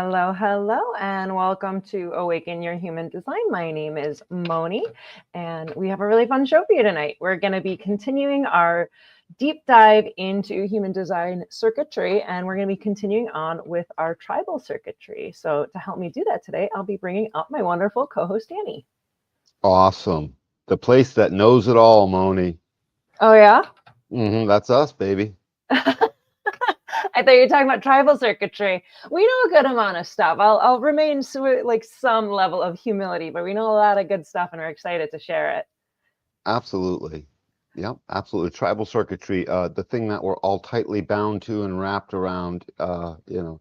Hello, hello, and welcome to Awaken Your Human Design. My name is Moni, and we have a really fun show for you tonight. We're going to be continuing our deep dive into human design circuitry, and we're going to be continuing on with our tribal circuitry. So, to help me do that today, I'll be bringing up my wonderful co host, Annie. Awesome. The place that knows it all, Moni. Oh, yeah? That's us, baby. I thought you were talking about tribal circuitry. We know a good amount of stuff. I'll remain like some level of humility, but we know a lot of good stuff and we're excited to share it. Absolutely. Yep, absolutely. Tribal circuitry, the thing that we're all tightly bound to and wrapped around,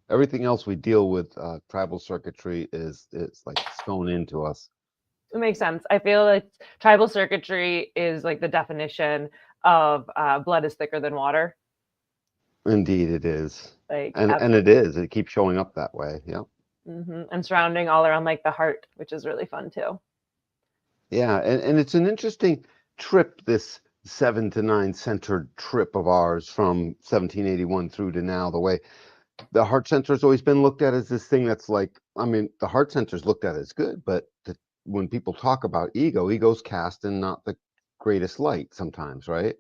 everything else we deal with, tribal circuitry is like sewn into us. It makes sense. I feel like tribal circuitry is like the definition of blood is thicker than water. Indeed, it is. Like, And it is. It keeps showing up that way. Yep. and surrounding all around like the heart, which is really fun too. Yeah, and it's an interesting trip, this 7 to 9 centered trip of ours from 1781 through to now, the way the heart center has always been looked at as this thing that's like, I mean, the heart center is looked at as good, but when people talk about ego's cast in not the greatest light sometimes, right?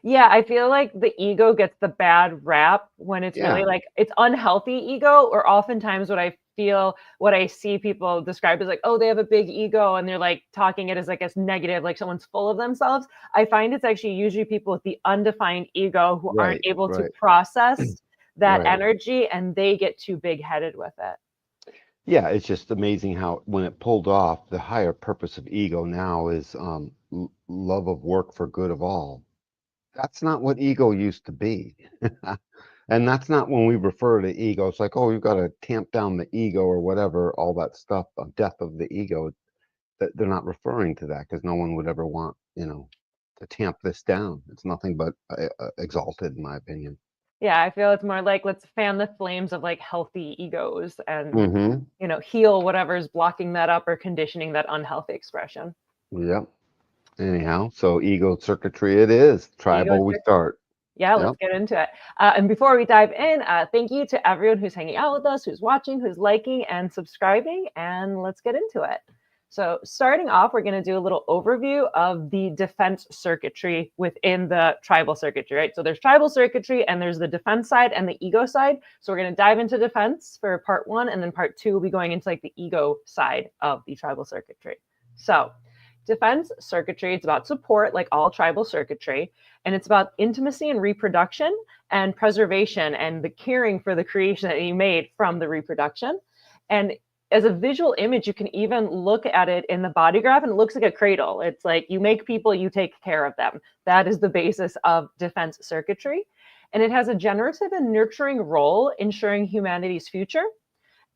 Yeah, I feel like the ego gets the bad rap when it's really Yeah, like it's unhealthy ego, or oftentimes what I see people describe as like, oh, they have a big ego and they're like talking it as like as negative, like someone's full of themselves. I find it's actually usually people with the undefined ego who aren't right, able to right, process that right. energy and they get too big headed with it. Yeah, it's just amazing how when it pulled off, the higher purpose of ego now is love of work for good of all. That's not what ego used to be. And that's not when we refer to ego. It's like, oh, you've got to tamp down the ego or whatever, all that stuff, death of the ego. That they're not referring to that because no one would ever want, to tamp this down. It's nothing but exalted, in my opinion. Yeah, I feel it's more like let's fan the flames of like healthy egos and Mm-hmm. heal whatever's blocking that up or conditioning that unhealthy expression. Yep. Anyhow, so ego circuitry it is. Ego. Tribal we start. Yeah, Yep. let's get into it. And before we dive in, thank you to everyone who's hanging out with us, who's watching, who's liking and subscribing, and let's get into it. So starting off, we're going to do a little overview of the defense circuitry within the tribal circuitry, right? So there's tribal circuitry and there's the defense side and the ego side. So we're going to dive into defense for part one, and then part two will be going into like the ego side of the tribal circuitry. So defense circuitry, it's about support, like all tribal circuitry, and it's about intimacy and reproduction and preservation and the caring for the creation that you made from the reproduction. And as a visual image, you can even look at it in the body graph and it looks like a cradle. It's like you make people, you take care of them. That is the basis of defense circuitry. And it has a generative and nurturing role ensuring humanity's future,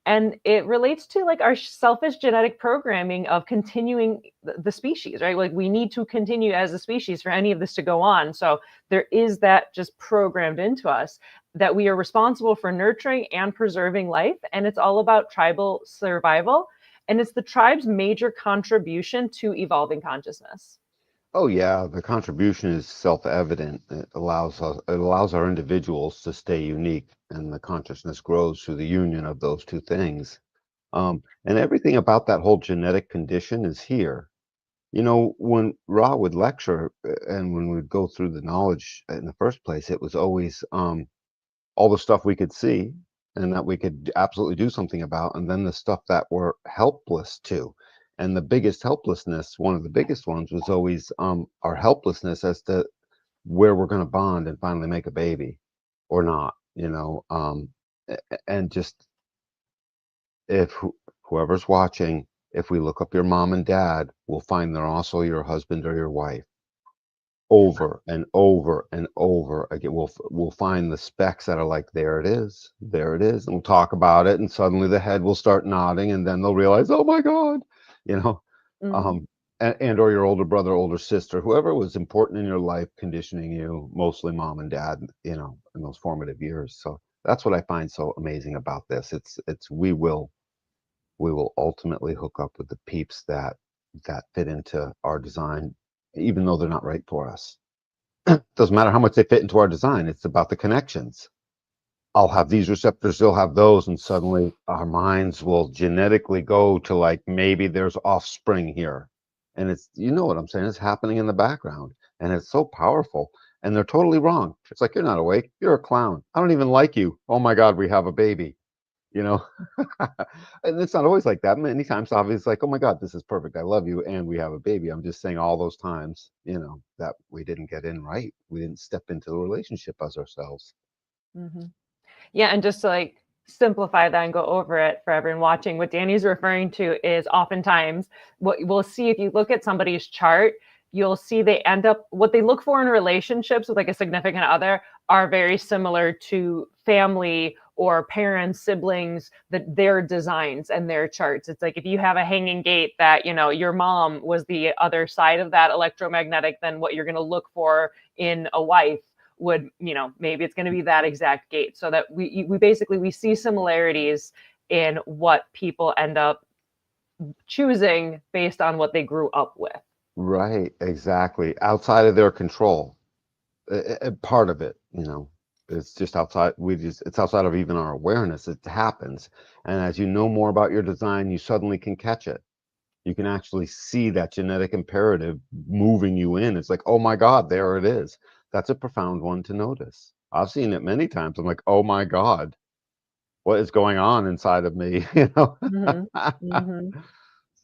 and it relates to like our selfish genetic programming of continuing the species, right? Like we need to continue as a species for any of this to go on. So there is that just programmed into us that we are responsible for nurturing and preserving life, and it's all about tribal survival, and it's the tribe's major contribution to evolving consciousness. Oh yeah, the contribution is self-evident. It allows our individuals to stay unique, and the consciousness grows through the union of those two things. And everything about that whole genetic condition is here. When Ra would lecture and when we'd go through the knowledge in the first place, it was always all the stuff we could see and that we could absolutely do something about, and then the stuff that we're helpless to. And the biggest helplessness, one of the biggest ones, was always our helplessness as to where we're going to bond and finally make a baby or not, and just if whoever's watching, if we look up your mom and dad, we'll find they're also your husband or your wife over and over and over again. We'll find the specks that are like, there it is, and we'll talk about it, and suddenly the head will start nodding, and then they'll realize, oh my God, you know, Mm-hmm. um, and or your older brother, older sister, whoever was important in your life, conditioning you, mostly mom and dad, in those formative years. So that's what I find so amazing about this. It's we will ultimately hook up with the peeps that fit into our design, even though they're not right for us. Doesn't matter how much they fit into our design. It's about the connections. I'll have these receptors, they'll have those, and suddenly our minds will genetically go to like maybe there's offspring here. And it's, you know what I'm saying? It's happening in the background and it's so powerful. And they're totally wrong. It's like, you're not awake. You're a clown. I don't even like you. Oh my God, we have a baby. You know? And it's not always like that. Many times, obviously, it's like, oh my God, this is perfect. I love you. And we have a baby. I'm just saying all those times, that we didn't get in right. We didn't step into the relationship as ourselves. Hmm. Yeah, and just to like simplify that and go over it for everyone watching, what Danny's referring to is oftentimes what we'll see if you look at somebody's chart, you'll see they end up what they look for in relationships with like a significant other are very similar to family or parents, siblings, that their designs and their charts. It's like if you have a hanging gate that, your mom was the other side of that electromagnetic, then what you're going to look for in a wife would, maybe it's going to be that exact gate, so that we basically we see similarities in what people end up choosing based on what they grew up with. Right, exactly. Outside of their control. Part of it, it's just outside. It's outside of even our awareness. It happens. And as you know more about your design, you suddenly can catch it. You can actually see that genetic imperative moving you in. It's like, oh my God, there it is. That's a profound one to notice. I've seen it many times. I'm like, oh my God, what is going on inside of me? Mm-hmm. Mm-hmm.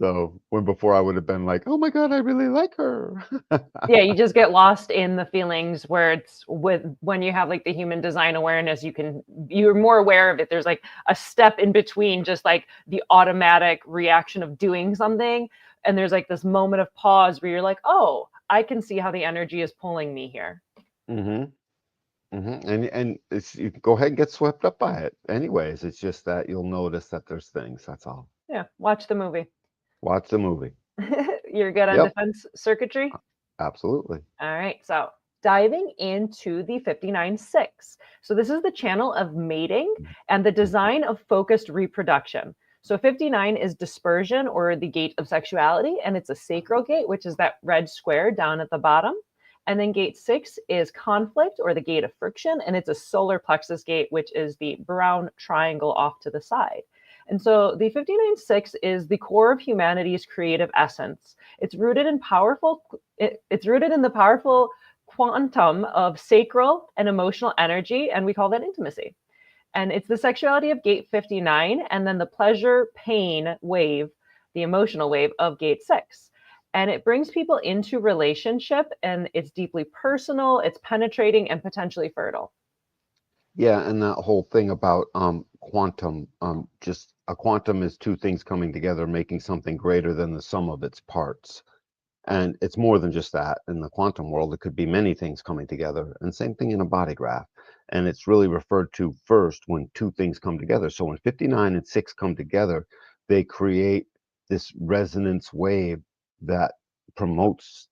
So when before I would have been like, oh my God, I really like her. Yeah, you just get lost in the feelings where it's with when you have like the human design awareness, you're more aware of it. There's like a step in between just like the automatic reaction of doing something. And there's like this moment of pause where you're like, oh, I can see how the energy is pulling me here. hmm And you can go ahead and get swept up by it. Anyways, it's just that you'll notice that there's things. That's all. Yeah, watch the movie. Watch the movie. You're good on Yep, defense circuitry? absolutely. All right, so diving into the 59.6. So this is the channel of mating and the design of focused reproduction. So 59 is dispersion, or the gate of sexuality, and it's a sacral gate, which is that red square down at the bottom. And then gate 6 is conflict, or the gate of friction, and it's a solar plexus gate, which is the brown triangle off to the side. And so the 59.6 is the core of humanity's creative essence. It's rooted in the powerful quantum of sacral and emotional energy, and we call that intimacy. And it's the sexuality of gate 59, and then the pleasure pain wave, the emotional wave of gate 6. And it brings people into relationship, and it's deeply personal, it's penetrating, and potentially fertile. Yeah, and that whole thing about quantum, just a quantum is two things coming together, making something greater than the sum of its parts. And it's more than just that. In the quantum world, it could be many things coming together. And same thing in a body graph. And it's really referred to first when two things come together. So when 59 and 6 come together, they create this resonance wave that promotes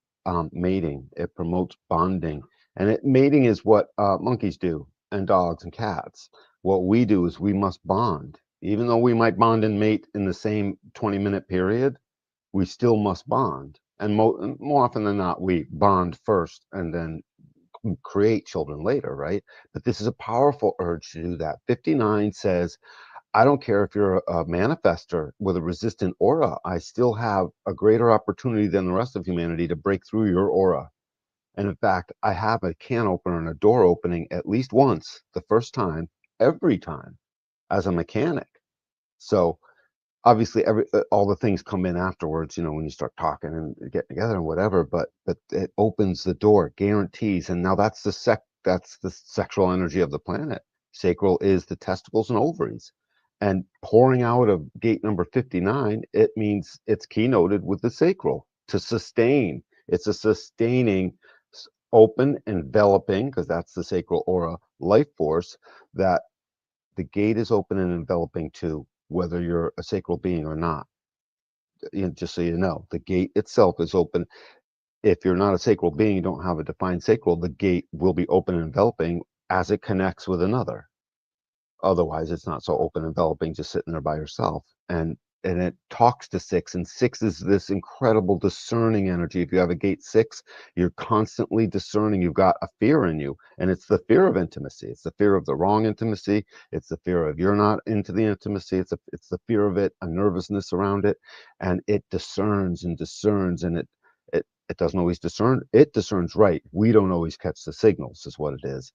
mating. It promotes bonding. And mating is what monkeys do, and dogs and cats. What we do is we must bond. Even though we might bond and mate in the same 20-minute period, we still must bond. And more often than not, we bond first and then create children later, right? But this is a powerful urge to do that. 59 says, I don't care if you're a manifester with a resistant aura, I still have a greater opportunity than the rest of humanity to break through your aura. And in fact, I have a can opener and a door opening at least once, the first time, every time, as a mechanic. So obviously all the things come in afterwards, when you start talking and getting together and whatever, but it opens the door, guarantees. And now that's the sexual energy of the planet. Sacral is the testicles and ovaries, and pouring out of gate number 59, it means it's keynoted with the sacral to sustain. It's a sustaining, open, enveloping, because that's the sacral aura life force, that the gate is open and enveloping to, whether you're a sacral being or not. Just so you know, the gate itself is open. If you're not a sacral being, you don't have a defined sacral, the gate will be open and enveloping as it connects with another. Otherwise, it's not so open and enveloping, just sitting there by yourself. And it talks to 6, and 6 is this incredible discerning energy. If you have a gate 6, you're constantly discerning. You've got a fear in you, and it's the fear of intimacy. It's the fear of the wrong intimacy. It's the fear of you're not into the intimacy. It's the fear of it, a nervousness around it, and it discerns and discerns, and it doesn't always discern. It discerns right. We don't always catch the signals, is what it is.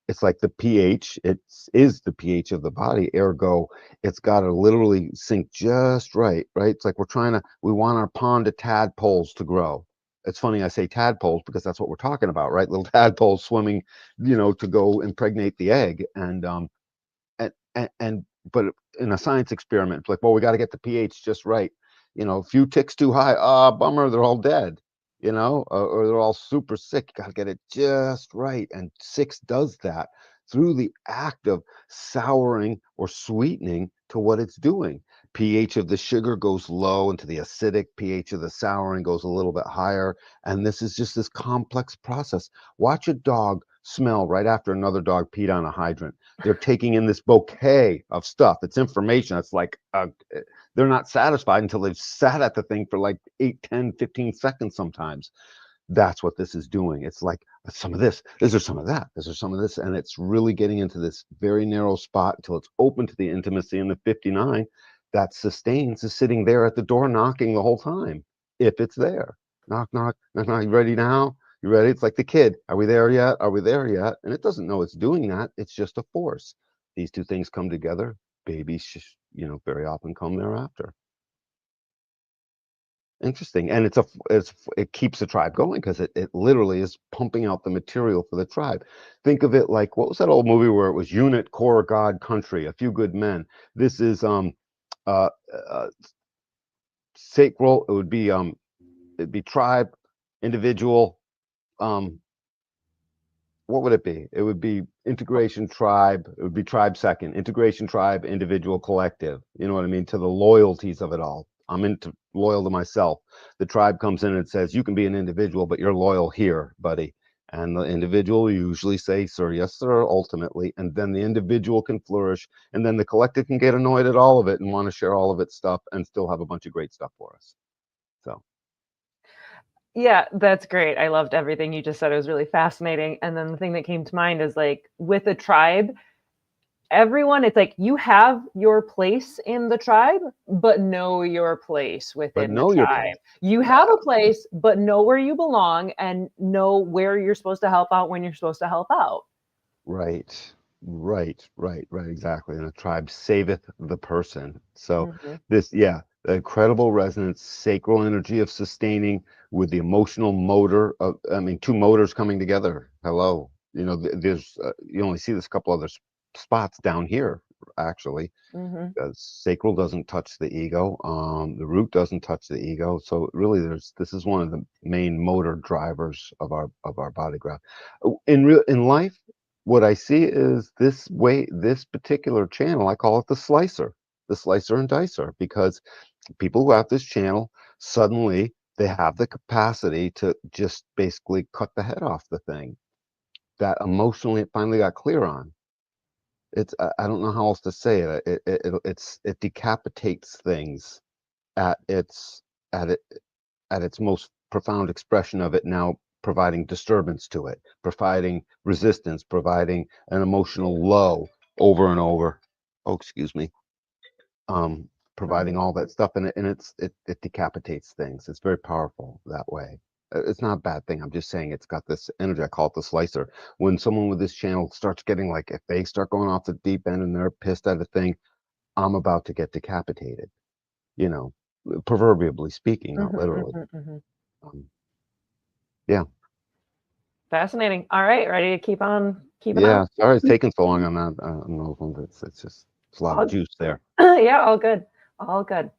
It's like the pH. It is the pH of the body. Ergo, it's got to literally sync just right. Right. It's like we want our pond of tadpoles to grow. It's funny I say tadpoles because that's what we're talking about, right? Little tadpoles swimming, to go impregnate the egg. And but in a science experiment, it's like, well, we got to get the pH just right. A few ticks too high, bummer, they're all dead. Or they're all super sick. You got to get it just right. And 6 does that through the act of souring or sweetening to what it's doing. pH of the sugar goes low, into the acidic. pH of the souring goes a little bit higher. And this is just this complex process. Watch a dog smell right after another dog peed on a hydrant. They're taking in this bouquet of stuff. It's information. It's like they're not satisfied until they've sat at the thing for like 8, 10, 15 seconds sometimes. That's what this is doing. It's like some of this, is there some of that, is there some of this, and it's really getting into this very narrow spot until it's open to the intimacy. And the 59 that sustains is sitting there at the door knocking the whole time, if it's there. Knock, knock, knock, knock. You ready now? You ready? It's like the kid. Are we there yet? Are we there yet? And it doesn't know it's doing that. It's just a force. These two things come together. Babies, very often come thereafter. Interesting. And it keeps the tribe going because it literally is pumping out the material for the tribe. Think of it like, what was that old movie where it was unit, core, God, country, a few good men? This is uh, uh sacral. It'd be tribe, individual, what would it be? It would be integration, tribe. It would be tribe second, integration, tribe, individual, collective. You know what I mean? To the loyalties of it all. I'm loyal to myself. The tribe comes in and says, you can be an individual, but you're loyal here, buddy. And the individual usually say, sir, yes, sir, ultimately. And then the individual can flourish. And then the collective can get annoyed at all of it and want to share all of its stuff and still have a bunch of great stuff for us. So. Yeah, that's great. I loved everything you just said. It was really fascinating. And then the thing that came to mind is like with a tribe, everyone, it's like you have your place in the tribe, but know your place within the tribe. You have a place, but know where you belong and know where you're supposed to help out when you're supposed to help out. Right. Exactly. And a tribe saveth the person. So the incredible resonance, sacral energy of sustaining with the emotional motor of, two motors coming together. Hello. There's, you only see this couple other spots down here, actually. Sacral doesn't touch the ego. The root doesn't touch the ego. So really this is one of the main motor drivers of our body graph. In life, what I see is this particular channel, I call it the slicer and dicer, because people who have this channel, suddenly they have the capacity to just basically cut the head off the thing that emotionally it finally got clear on. I don't know how else to say it. It decapitates things at its most profound expression of it, now providing disturbance to it, providing resistance, providing an emotional low over and over. Oh, excuse me. Providing all that stuff, and it decapitates things. It's very powerful that way. It's not a bad thing. I'm just saying it's got this energy. I call it the slicer. When someone with this channel starts getting like, if they start going off the deep end and they're pissed at a thing, I'm about to get decapitated. Proverbially speaking, not literally. Yeah. Fascinating. All right, ready to keep on keeping Yeah, on? sorry it's taking so long on that. It's a lot of juice there. Yeah, all good. All good.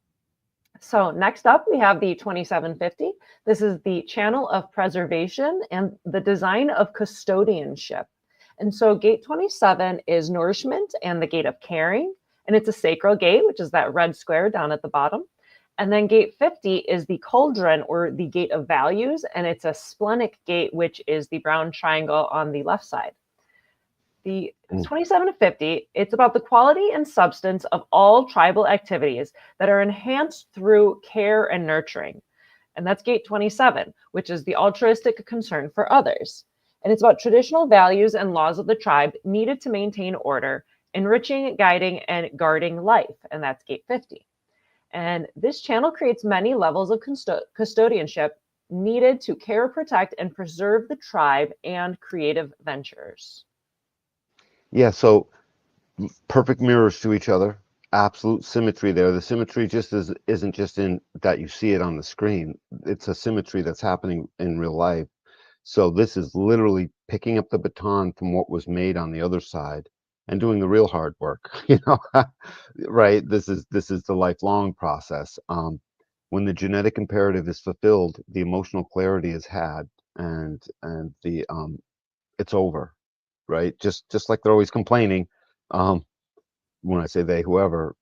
So next up, we have the 2750. This is the channel of preservation and the design of custodianship. And so gate 27 is nourishment and the gate of caring. And it's a sacral gate, which is that red square down at the bottom. And then gate 50 is the cauldron or the gate of values. And it's a splenic gate, which is the brown triangle on the left side. It's 27 to 50. It's about the quality and substance of all tribal activities that are enhanced through care and nurturing. And that's gate 27, which is the altruistic concern for others. And it's about traditional values and laws of the tribe needed to maintain order, enriching, guiding, and guarding life. And that's gate 50. And this channel creates many levels of custodianship needed to care, protect, and preserve the tribe and creative ventures. Yeah, so perfect mirrors to each other, absolute symmetry there. The symmetry isn't just in that you see it on the screen. It's a symmetry that's happening in real life. So this is literally picking up the baton from what was made on the other side and doing the real hard work, right? This is the lifelong process. When the genetic imperative is fulfilled, the emotional clarity is had, and the it's over, right? Just like they're always complaining. Um, when I say they, whoever,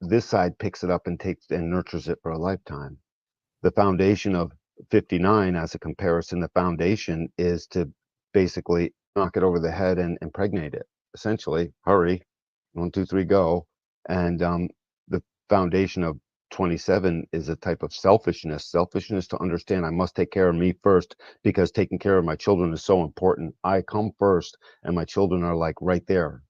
this side picks it up and takes and nurtures it for a lifetime. The foundation of 59 as a comparison, the foundation is to basically knock it over the head and impregnate it. Essentially, hurry, 1, 2, 3, go. And the foundation of 27 is a type of selfishness to understand I must take care of me first, because taking care of my children is so important. I come first, and my children are like right there.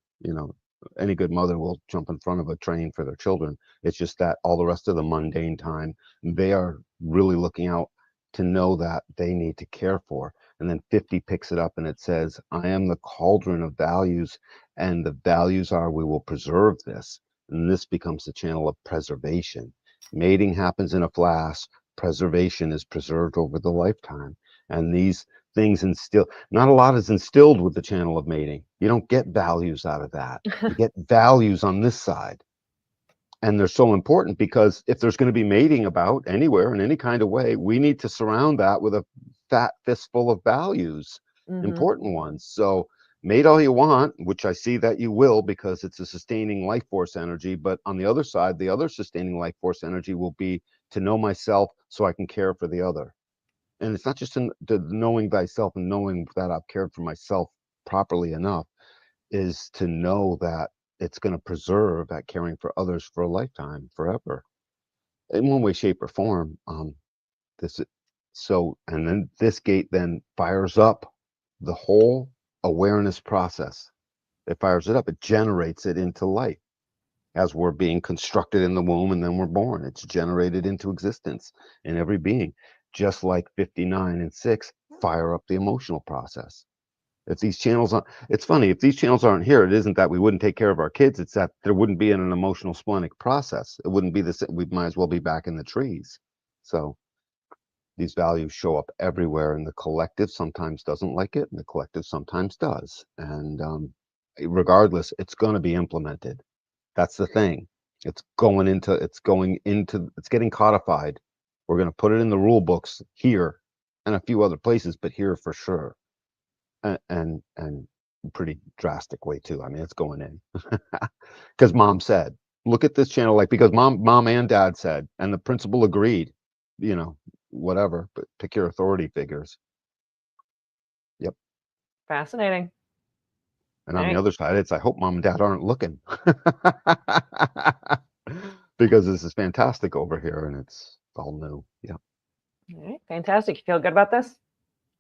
Any good mother will jump in front of a train for their children. It's just that all the rest of the mundane time, they are really looking out to know that they need to care for. And then 50 picks it up and it says, I am the cauldron of values, and the values are we will preserve this. And this becomes the channel of preservation. Mating happens in a flash, preservation is preserved over the lifetime. And these things instill, not a lot is instilled with the channel of mating. You don't get values out of that. You get values on this side. And they're so important because if there's going to be mating about anywhere in any kind of way, we need to surround that with a fat fistful of values, important ones. So mate all you want, which I see that you will, because it's a sustaining life force energy. But on the other side, the other sustaining life force energy will be to know myself so I can care for the other. And it's not just in the knowing thyself and knowing that I've cared for myself properly enough, is to know that it's going to preserve that caring for others for a lifetime, forever, in one way, shape, or form. This so, and then this gate then fires up the whole awareness process. It fires it up. It generates it into life as we're being constructed in the womb, and then we're born. It's generated into existence in every being, just like 59 and 6 fire up the emotional process. If these channels aren't, it's funny, if these channels aren't here, it isn't that we wouldn't take care of our kids, it's that there wouldn't be an emotional splenic process. It wouldn't be the same. We might as well be back in the trees. So these values show up everywhere, and the collective sometimes doesn't like it, and the collective sometimes does. And regardless, it's going to be implemented. That's the thing. It's getting codified. We're going to put it in the rule books here and a few other places, but here for sure. And pretty drastic way too. I mean, it's going in because mom said, look at this channel, like, because mom and dad said, and the principal agreed, whatever, but pick your authority figures. Yep. Fascinating. And on the other side, it's, I hope mom and dad aren't looking because this is fantastic over here and it's all new. Yeah. All right. Fantastic. You feel good about this?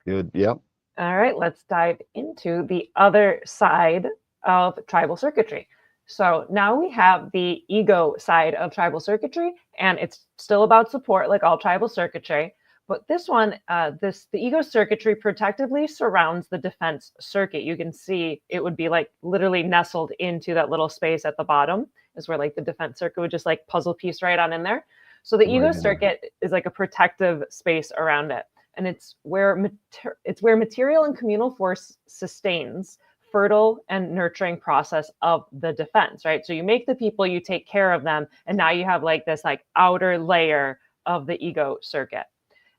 Good. Yep. All right, let's dive into the other side of tribal circuitry. So now we have the ego side of tribal circuitry, and it's still about support like all tribal circuitry. But this one, the ego circuitry protectively surrounds the defense circuit. You can see it would be like literally nestled into that little space at the bottom is where like the defense circuit would just like puzzle piece right on in there. So the ego circuit is like a protective space around it. And it's where material and communal force sustains fertile and nurturing process of the defense, right? So you make the people, you take care of them, and now you have like this like outer layer of the ego circuit.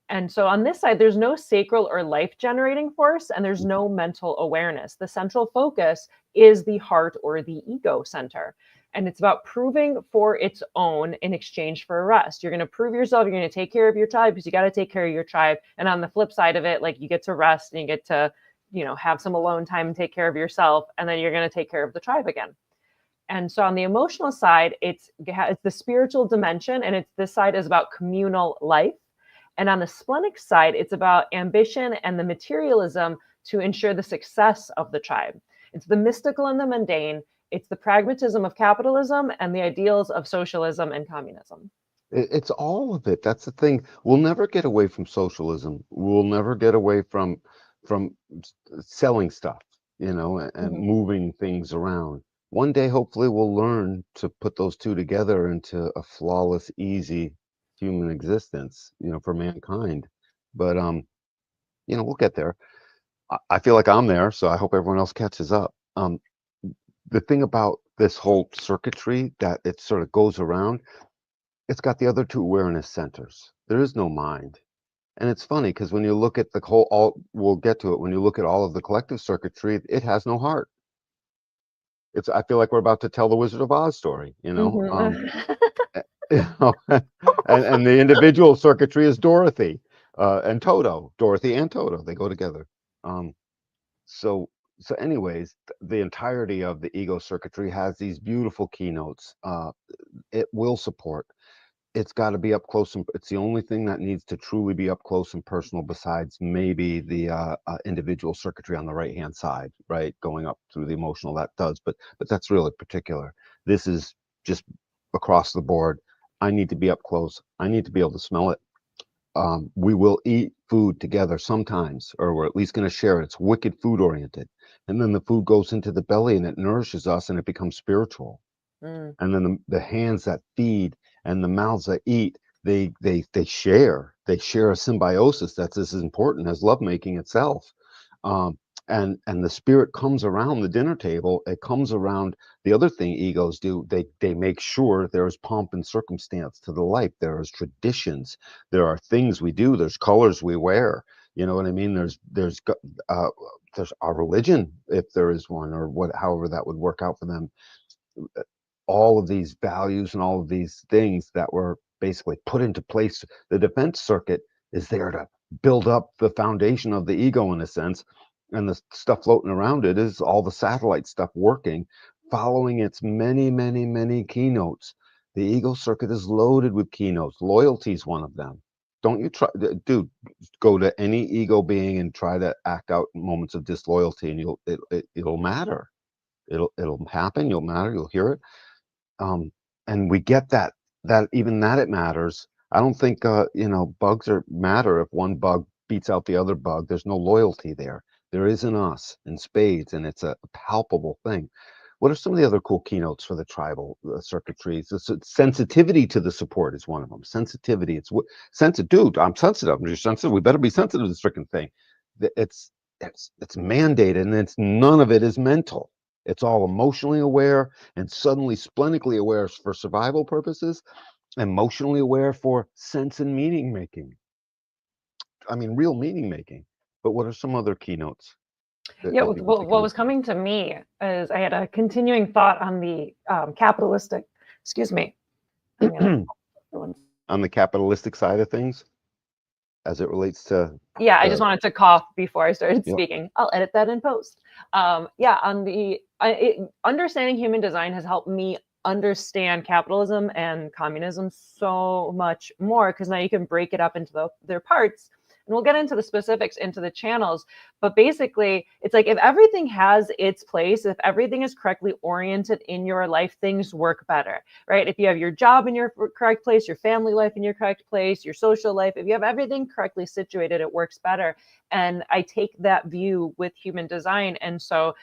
And so on this side, there's no sacral or life generating force, and there's no mental awareness. The central focus is the heart or the ego center. And it's about proving for its own in exchange for a rest. You're going to prove yourself. You're going to take care of your tribe because you got to take care of your tribe. And on the flip side of it, like you get to rest and you get to have some alone time and take care of yourself, and then you're going to take care of the tribe again. And so on the emotional side, it's the spiritual dimension, and this side is about communal life. And on the splenic side, it's about ambition and the materialism to ensure the success of the tribe. It's the mystical and the mundane. It's the pragmatism of capitalism and the ideals of socialism and communism. It's all of it. That's the thing. We'll never get away from socialism. We'll never get away from selling stuff, and Mhm. moving things around. One day, hopefully, we'll learn to put those two together into a flawless, easy human existence, for mankind. But we'll get there. I feel like I'm there, so I hope everyone else catches up. The thing about this whole circuitry that it sort of goes around, it's got the other two awareness centers. There is no mind. And it's funny because when you look at the whole, we'll get to it. When you look at all of the collective circuitry, it has no heart. I feel like we're about to tell the Wizard of Oz story, Mhm. you know, and the individual circuitry is Dorothy and Toto. Dorothy and Toto, they go together. Um, so anyways, the entirety of the ego circuitry has these beautiful keynotes. It will support. It's got to be up close, and it's the only thing that needs to truly be up close and personal, besides maybe the individual circuitry on the right hand side, right, going up through the emotional. That does, but that's really particular. This is just across the board. I need to be up close. I need to be able to smell it. We will eat food together sometimes, or we're at least going to share it. It's wicked food oriented, and then the food goes into the belly and it nourishes us and it becomes spiritual. Mm. And then the hands that feed and the mouths that eat, they share a symbiosis that's as important as lovemaking itself. um, and the spirit comes around the dinner table. It comes around the other thing egos do. They make sure there's pomp and circumstance to the life. There is traditions. There are things we do. There's colors we wear. You know what I mean? There's our religion, if there is one, or however that would work out for them. All of these values and all of these things that were basically put into place. The defense circuit is there to build up the foundation of the ego in a sense, and the stuff floating around it is all the satellite stuff working, following its many, many, many keynotes. The ego circuit is loaded with keynotes. Loyalty is one of them. Don't you try, dude, go to any ego being and try to act out moments of disloyalty, and it'll matter. It'll happen. You'll matter. You'll hear it. um, and we get that even that it matters. I don't think bugs are matter. If one bug beats out the other bug, there's no loyalty there. There is in us in spades, and it's a palpable thing. What are some of the other cool keynotes for the tribal circuitries? Sensitivity to the support is one of them. Sensitivity. It's what sensitive, dude. I'm sensitive. You're sensitive. We better be sensitive to this freaking thing. It's mandated, and none of it is mental. It's all emotionally aware and suddenly splenically aware for survival purposes, emotionally aware for sense and meaning making. I mean, real meaning making. But what are some other keynotes Yeah, that you what particularly was coming to me is I had a continuing thought on the capitalistic, excuse me, I'm gonna, on the capitalistic side of things as it relates to yeah, I just the wanted to cough before I started yep. speaking. I'll edit that in post. Yeah, on understanding human design has helped me understand capitalism and communism so much more, because now you can break it up into their parts, and we'll get into the specifics into the channels. But basically, it's like if everything has its place, if everything is correctly oriented in your life, things work better, right? If you have your job in your correct place, your family life in your correct place, your social life, if you have everything correctly situated, it works better. And I take that view with human design. And so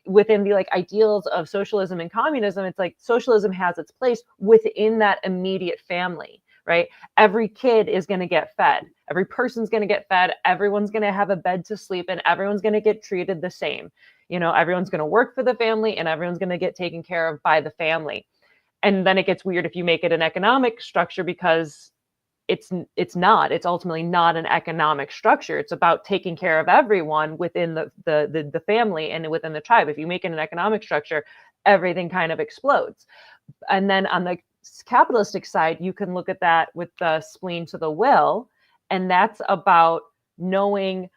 within the ideals of socialism and communism, it's like socialism has its place within that immediate family, right? Every kid is going to get fed. Every person's going to get fed. Everyone's going to have a bed to sleep in. Everyone's going to get treated the same. Everyone's going to work for the family, and everyone's going to get taken care of by the family. And then it gets weird if you make it an economic structure, because it's ultimately not an economic structure. It's about taking care of everyone within the family and within the tribe. If you make it an economic structure, everything kind of explodes. And then on the capitalistic side, you can look at that with the spleen to the will, and that's about knowing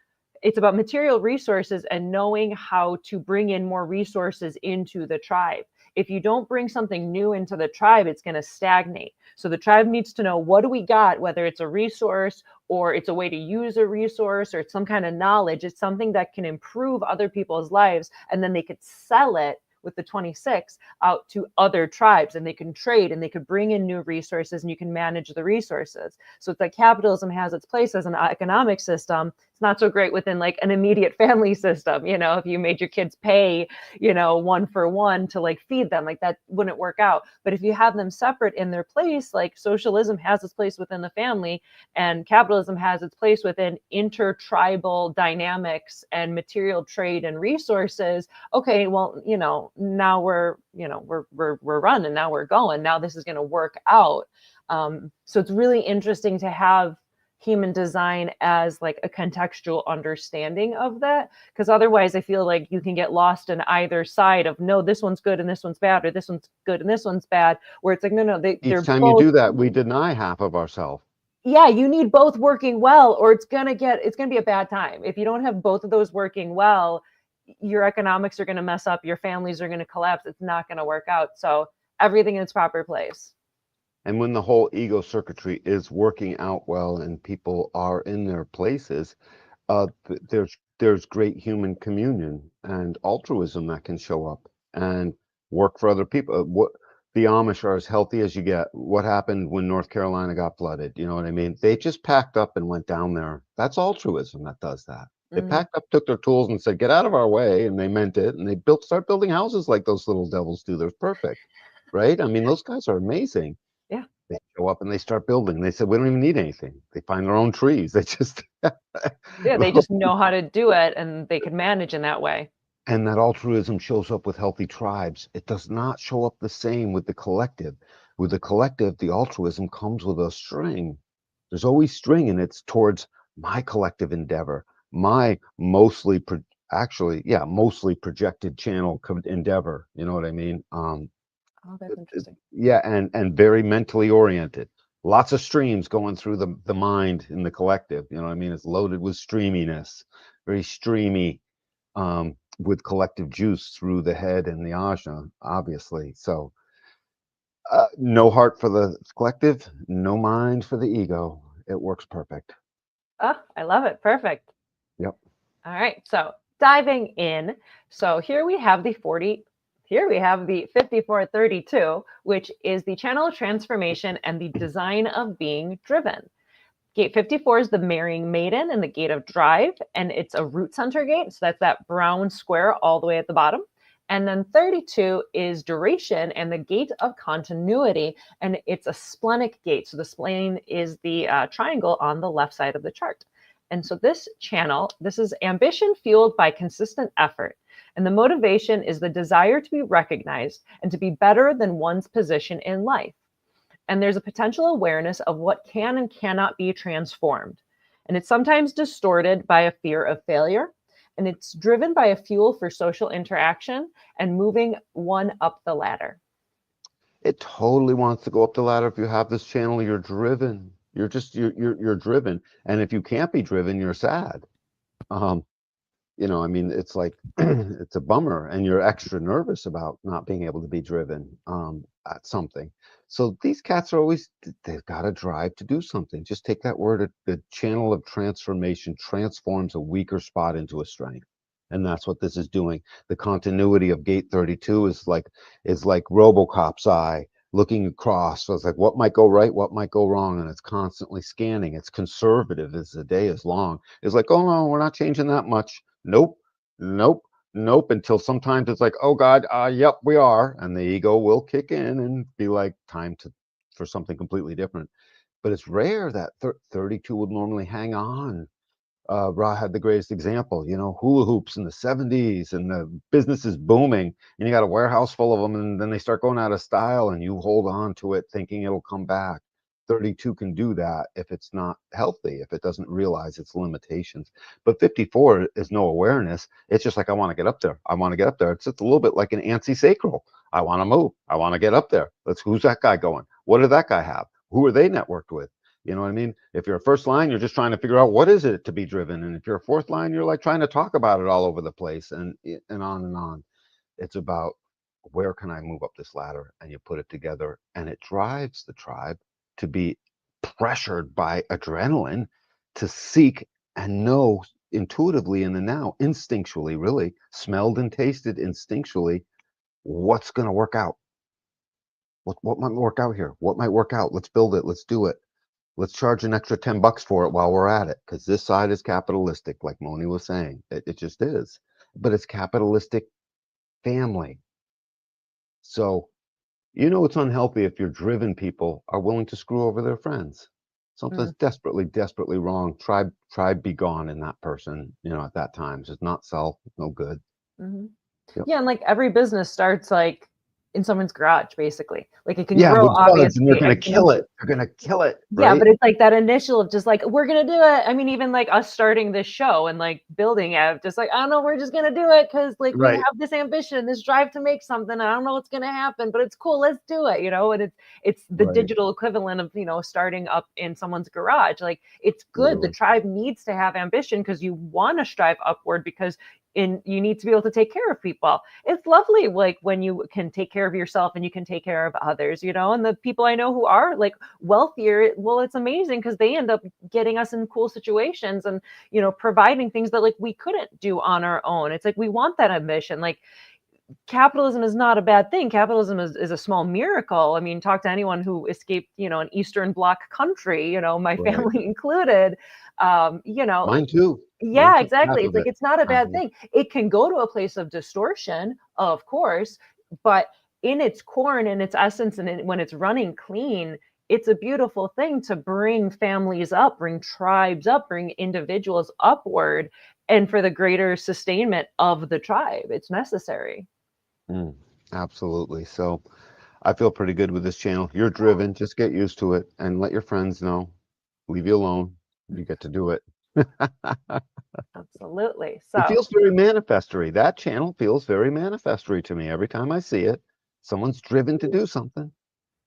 it's about material resources and knowing how to bring in more resources into the tribe. If you don't bring something new into the tribe, it's going to stagnate. So the tribe needs to know, what do we got, whether it's a resource or it's a way to use a resource or it's some kind of knowledge. It's something that can improve other people's lives, and then they could sell it with the 26 out to other tribes, and they can trade and they could bring in new resources, and you can manage the resources. So it's like capitalism has its place as an economic system. It's not so great within like an immediate family system. If you made your kids pay, one for one to like feed them, like that wouldn't work out. But if you have them separate in their place, like socialism has its place within the family and capitalism has its place within intertribal dynamics and material trade and resources. Okay, well, now we're running, now we're going, now this is going to work out. So it's really interesting to have human design as like a contextual understanding of that, because otherwise I feel like you can get lost in either side of, no, this one's good and this one's bad, or this one's good and this one's bad, where it's like, no, they're Each time both. you do that, we deny half of ourselves. Yeah, you need both working well, or it's gonna be a bad time. If you don't have both of those working well, your economics are going to mess up, your families are going to collapse, it's not going to work out. So everything in its proper place. And when the whole ego circuitry is working out well and people are in their places, there's great human communion and altruism that can show up and work for other people. What the Amish are as healthy as you get. What happened when North Carolina got flooded? You know what I mean? They just packed up and went down there. That's altruism that does that. They packed up, took their tools and said, get out of our way. And they meant it. And they start building houses like those little devils do. They're perfect. Right? I mean, those guys are amazing. Yeah. They show up and they start building. They said, we don't even need anything. They find their own trees. They just they just know how to do it, and they can manage in that way. And that altruism shows up with healthy tribes. It does not show up the same with the collective. With the collective, the altruism comes with a string. There's always string, and it's towards my collective endeavor, my mostly projected channel endeavor. You know what I mean? Oh, that's interesting. Yeah, and very mentally oriented. Lots of streams going through the mind in the collective. You know what I mean? It's loaded with streaminess, very streamy, with collective juice through the head and the ajna, obviously. So no heart for the collective, no mind for the ego. It works perfect. Oh, I love it. Perfect. Yep. All right. So diving in. So here we have the 5432, which is the channel of transformation and the design of being driven. Gate 54 is the marrying maiden and the gate of drive, and it's a root center gate. So that's that brown square all the way at the bottom. And then 32 is duration and the gate of continuity, and it's a splenic gate. So the spleen is the triangle on the left side of the chart. And so this channel, this is ambition fueled by consistent effort. And the motivation is the desire to be recognized and to be better than one's position in life. And there's a potential awareness of what can and cannot be transformed. And it's sometimes distorted by a fear of failure. And it's driven by a fuel for social interaction and moving one up the ladder. It totally wants to go up the ladder. If you have this channel, you're driven. You're driven. And if you can't be driven, you're sad. I mean, it's like, it's a bummer, and you're extra nervous about not being able to be driven at something. So these cats are always, they've got a drive to do something. Just take that word, the channel of transformation transforms a weaker spot into a strength. And that's what this is doing. The continuity of gate 32 is like RoboCop's eye looking across. So it's like, what might go right, what might go wrong, and it's constantly scanning. It's conservative as the day is long. It's like, oh no, we're not changing that much. Nope, until sometimes it's like, oh God, yep, we are. And the ego will kick in and be like, time for something completely different. But it's rare that 32 would normally hang on. Ra had the greatest example, hula hoops in the 70s, and the business is booming, and you got a warehouse full of them, and then they start going out of style, and you hold on to it thinking it'll come back. 32 can do that if it's not healthy, if it doesn't realize its limitations. But 54 is no awareness. It's just like, I want to get up there. I want to get up there. It's just a little bit like an antsy sacral. I want to move. I want to get up there. Who's that guy going? What did that guy have? Who are they networked with? You know what I mean? If you're a first line, you're just trying to figure out what is it to be driven. And if you're a fourth line, you're like trying to talk about it all over the place and on and on. It's about where can I move up this ladder? And you put it together and it drives the tribe to be pressured by adrenaline to seek and know intuitively in the now, instinctually, really, smelled and tasted instinctually, what's going to work out. What might work out here? What might work out? Let's build it. Let's do it. Let's charge an extra $10 for it while we're at it, because this side is capitalistic, like Moni was saying. It just is. But it's capitalistic family. So, it's unhealthy if your driven people are willing to screw over their friends. Something's desperately, desperately wrong. Try be gone in that person, at that time. It's not self, no good. Mm-hmm. Yep. Yeah, and like every business starts like in someone's garage, basically. Like it can Yeah, grow, with buds, and they're obviously, gonna kill it. They're gonna kill it, yeah, right? but it's like that initial of just like, we're gonna do it. I mean, even like us starting this show and like building it, just like, I don't know, we're just gonna do it because like we Right. have this ambition, this drive to make something. I don't know what's gonna happen, but it's cool. Let's do it, And it's the Right. digital equivalent of starting up in someone's garage. Like it's good. Literally. The tribe needs to have ambition because you want to strive upward because you need to be able to take care of people. It's lovely like when you can take care of yourself and you can take care of others, and the people I know who are like wealthier, well, it's amazing because they end up getting us in cool situations and providing things that like we couldn't do on our own. It's like we want that ambition. Like capitalism is not a bad thing. Capitalism is a small miracle. I mean, talk to anyone who escaped, an Eastern Bloc country, my Right. family included. Mine too. Yeah, Half exactly. It's of like it. it's not a Half bad of it. thing. It can go to a place of distortion, of course, but in its core and in its essence, and when it's running clean, it's a beautiful thing to bring families up, bring tribes up, bring individuals upward, and for the greater sustainment of the tribe. It's necessary. Absolutely. So I feel pretty good with this channel. You're driven. Just get used to it and let your friends know. Leave you alone. You get to do it. Absolutely. It So, feels very manifestory. That channel feels very manifestory to me. Every time I see it, someone's driven to do something.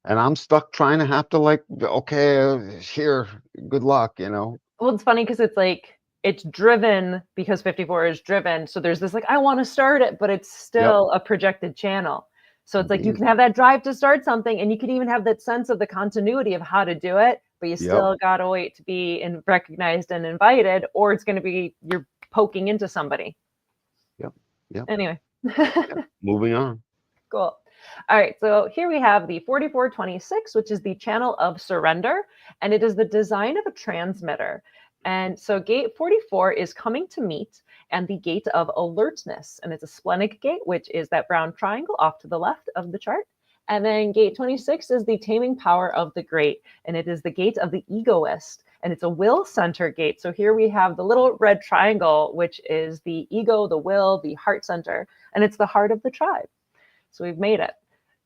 And I'm stuck trying to have to like, okay, here, good luck, well, it's funny because it's like it's driven because 54 is driven. So there's this like, I want to start it, but it's Yep. still a projected channel. So it's like you Indeed. can have that drive to start something and you can even have that sense of the continuity of how to do it, but you still got to wait to be recognized and invited, or it's going to be you're poking into somebody. Yep. Anyway. Moving on. Cool. All right, so here we have the 4426, which is the channel of surrender, and it is the design of a transmitter. And so gate 44 is coming to meet, and the gate of alertness, and it's a splenic gate, which is that brown triangle off to the left of the chart. And then gate 26 is the taming power of the great, and it is the gate of the egoist, and it's a will center gate. So here we have the little red triangle, which is the ego, the will, the heart center, and it's the heart of the tribe. So we've made it.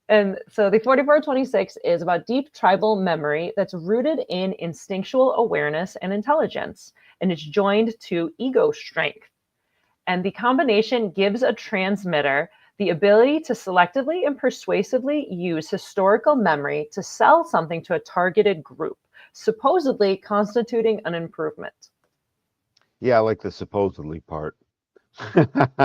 And so the 4426 is about deep tribal memory that's rooted in instinctual awareness and intelligence, and it's joined to ego strength. And the combination gives a transmitter the ability to selectively and persuasively use historical memory to sell something to a targeted group, supposedly constituting an improvement. Yeah, I like the supposedly part.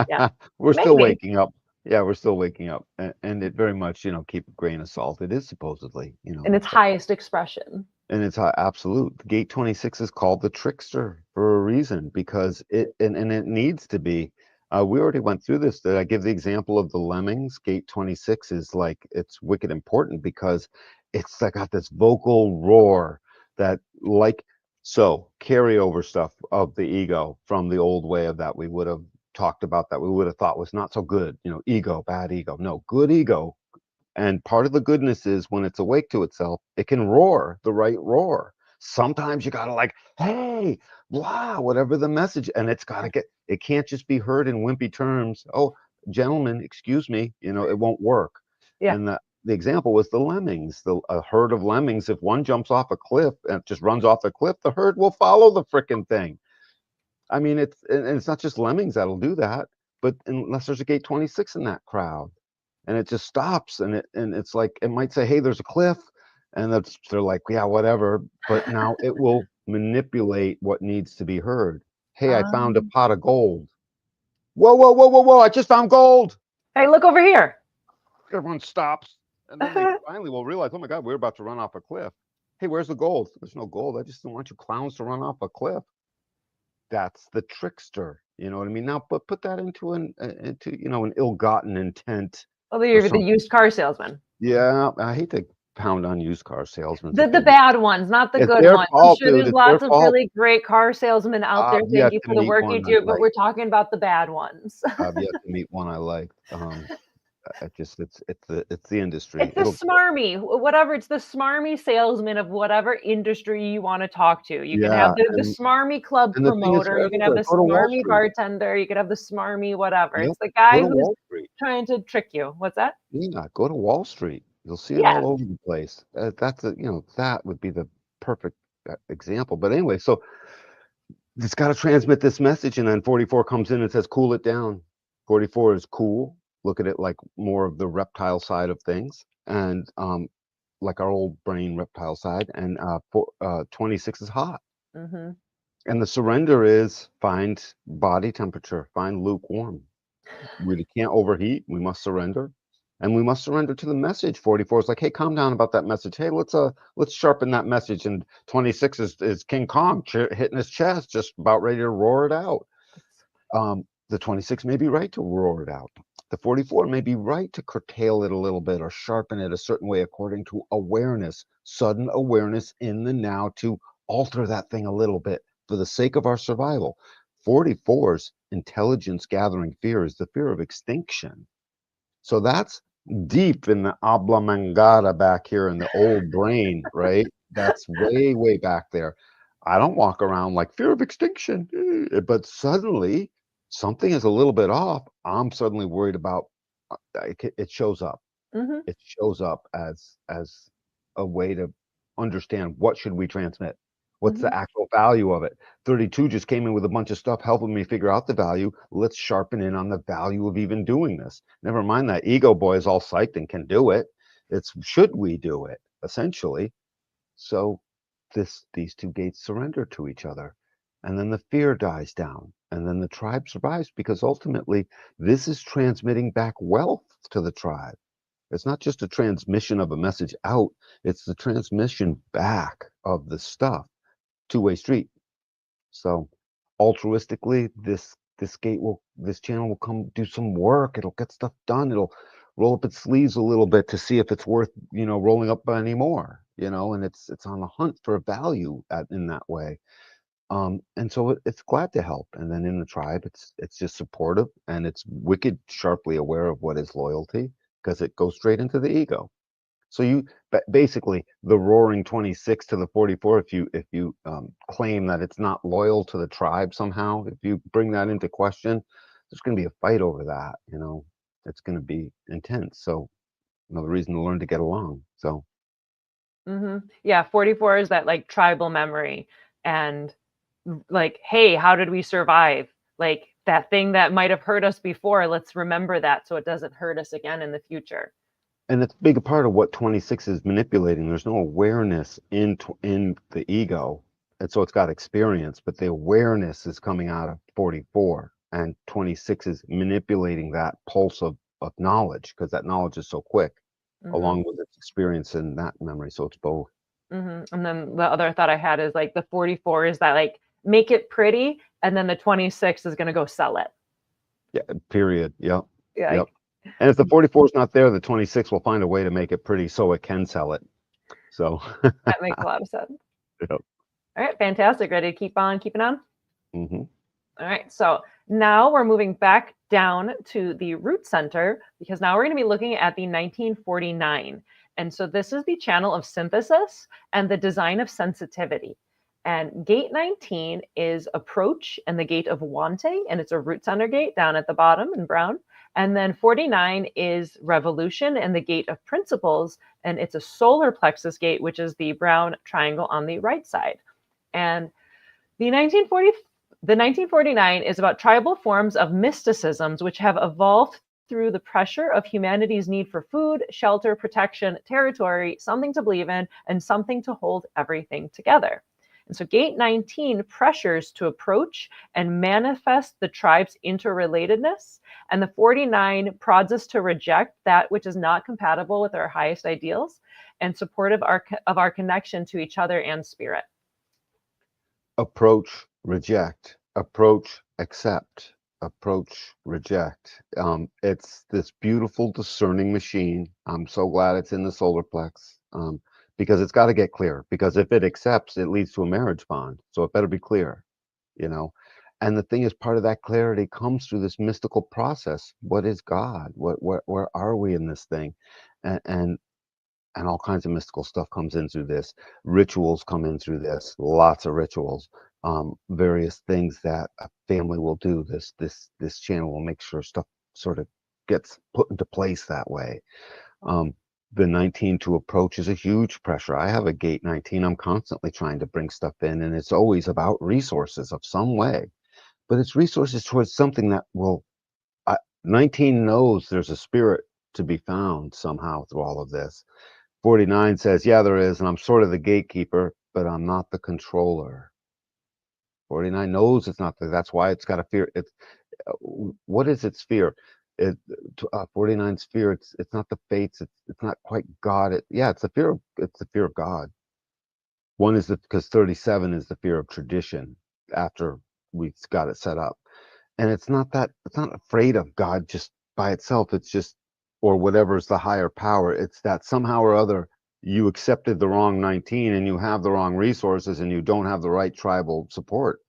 Yeah, We're still maybe. waking up. Yeah, we're still waking up. And it very much, keep a grain of salt. It is supposedly, In its highest expression. and it's absolute. Gate 26 is called the trickster for a reason because and it needs to be. We already went through this. That I give the example of the lemmings. Gate 26 is like it's wicked important because it's like got this vocal roar that like so carryover stuff of the ego from the old way of that we would have talked about that we would have thought was not so good. Ego, bad ego. No, good ego. And part of the goodness is when it's awake to itself, it can roar the right roar. Sometimes you gotta like, hey, blah, whatever the message, and it's gotta it can't just be heard in wimpy terms. Oh, gentlemen, excuse me, it won't work. Yeah. And the example was the lemmings, a herd of lemmings. If one jumps off a cliff and just runs off the cliff, the herd will follow the frickin' thing. I mean, it's not just lemmings that'll do that, but unless there's a gate 26 in that crowd and it just stops and it's like it might say, hey, there's a cliff, And they're like, yeah, whatever. But now it will manipulate what needs to be heard. Hey, I found a Um, pot of gold. Whoa, whoa, whoa, whoa, whoa! I just found gold. hey, look over here. Everyone stops, and then they finally will realize, oh my God, we're about to run off a cliff. Hey, where's the gold? There's no gold. I just don't want you clowns to run off a cliff. That's the trickster. You know what I mean? Now, but put that into an ill-gotten intent Oh, or you're the something. used car salesman. Yeah, I hate to pound on used car salesmen. The bad ones, not the It's good their ones. I'm fault, sure dude. there's It's their lots of fault. really great car salesmen out there. I've Thank yet you to for the meet work you one I do, but like. we're talking about the bad ones. I've yet to meet one I like. It's the industry. It's the smarmy, whatever. It's the smarmy salesman of whatever industry you want to talk to. You can have Yeah, the smarmy club and the thing is promoter. for You can have everywhere. the Go to Wall smarmy Street. bartender. You can have the smarmy whatever. Yep. It's the Go guy to who's Wall Street. trying to trick you. What's that? Yeah, go to Wall Street. You'll see it Yeah. all over the place. That would be the perfect example. But anyway, so it's got to transmit this message, and then 44 comes in and says, "Cool it down." 44 is cool. Look at it like more of the reptile side of things, and like our old brain reptile side, and 26 is hot. Mm-hmm. And the surrender is find body temperature, find lukewarm. We can't overheat. We must surrender, and we must surrender to the message. 44 is like, hey, calm down about that message. Hey, let's sharpen that message. And 26 is King Kong hitting his chest, just about ready to roar it out. The 26 may be right to roar it out. The 44 may be right to curtail it a little bit or sharpen it a certain way according to awareness, sudden awareness in the now to alter that thing a little bit for the sake of our survival. 44's intelligence gathering fear is the fear of extinction. So that's deep in the habla mangata back here in the old brain, right? That's way, way back there. I don't walk around like fear of extinction, but suddenly something is a little bit off. I'm suddenly worried about it shows up. Mm-hmm. It shows up as a way to understand what should we transmit. What's Mm-hmm. the actual value of it? 32 just came in with a bunch of stuff helping me figure out the value. Let's sharpen in on the value of even doing this. Never mind that ego boy is all psyched and can do it. It's should we do it, essentially. So these two gates surrender to each other. And then the fear dies down. And then the tribe survives because ultimately this is transmitting back wealth to the tribe. It's not just a transmission of a message out, it's the transmission back of the stuff. Two-way street. So altruistically, this channel will come do some work. It'll get stuff done. It'll roll up its sleeves a little bit to see if it's worth, rolling up anymore, and it's on a hunt for value in that way. And so it's glad to help. And then in the tribe, it's just supportive and it's wicked sharply aware of what is loyalty because it goes straight into the ego. So basically the roaring 26 to the 44, if you claim that it's not loyal to the tribe somehow, if you bring that into question, there's going to be a fight over that. It's going to be intense. So another reason to learn to get along. So Mm-hmm. Yeah, 44 is that like tribal memory and like, hey, how did we survive? Like that thing that might have hurt us before, let's remember that so it doesn't hurt us again in the future. and it's a big part of what 26 is manipulating. There's no awareness in the ego, and so it's got experience, but the awareness is coming out of 44, and 26 is manipulating that pulse of knowledge because that knowledge is so quick, Mm-hmm. along with its experience in that memory. So it's both. Mm-hmm. And then the other thought I had is like the 44 is that like make it pretty, and then the 26 is going to go sell it. Yeah. Period. Yep. Yeah, Yep. And if the 44 is not there, the 26 will find a way to make it pretty so it can sell it. So that makes a lot of sense. yep. All right, fantastic. Ready to keep on keeping on? Mm-hmm. All right, so now we're moving back down to the root center because now we're going to be looking at the 1949. And so this is the channel of synthesis and the design of sensitivity. And gate 19 is approach and the gate of wanting, and it's a root center gate down at the bottom in brown. And then 49 is revolution and the gate of principles, and it's a solar plexus gate, which is the brown triangle on the right side. And the 1949 is about tribal forms of mysticisms which have evolved through the pressure of humanity's need for food, shelter, protection, territory, something to believe in, and something to hold everything together. And so gate 19 pressures to approach and manifest the tribe's interrelatedness, and the 49 prods us to reject that which is not compatible with our highest ideals and supportive of our connection to each other and spirit. Approach, reject, approach, accept, approach, reject. It's this beautiful discerning machine. I'm so glad it's in the solar plex, because it's got to get clear. Because if it accepts, it leads to a marriage bond. So it better be clear, you know. And the thing is, part of that clarity comes through this mystical process. What is God? Where are we in this thing? And and all kinds of mystical stuff comes in through this. Rituals come in through this. Lots of rituals. Various things that a family will do. This channel will make sure stuff sort of gets put into place that way. The 19 to approach is a huge pressure. I have a gate 19. I'm constantly trying to bring stuff in, and it's always about resources of some way. But it's resources towards something that will. 19 knows there's a spirit to be found somehow through all of this. 49 says, yeah, there is, and I'm sort of the gatekeeper, but I'm not the controller. 49 knows it's not that's why it's got a fear. It's what is its fear? 49's fear. It's not the fates. It's not quite God. It's the fear of God. One is because 37 is the fear of tradition after we've got it set up, and it's not afraid of God just by itself. It's just, or whatever's the higher power. It's that somehow or other you accepted the wrong 19 and you have the wrong resources and you don't have the right tribal support,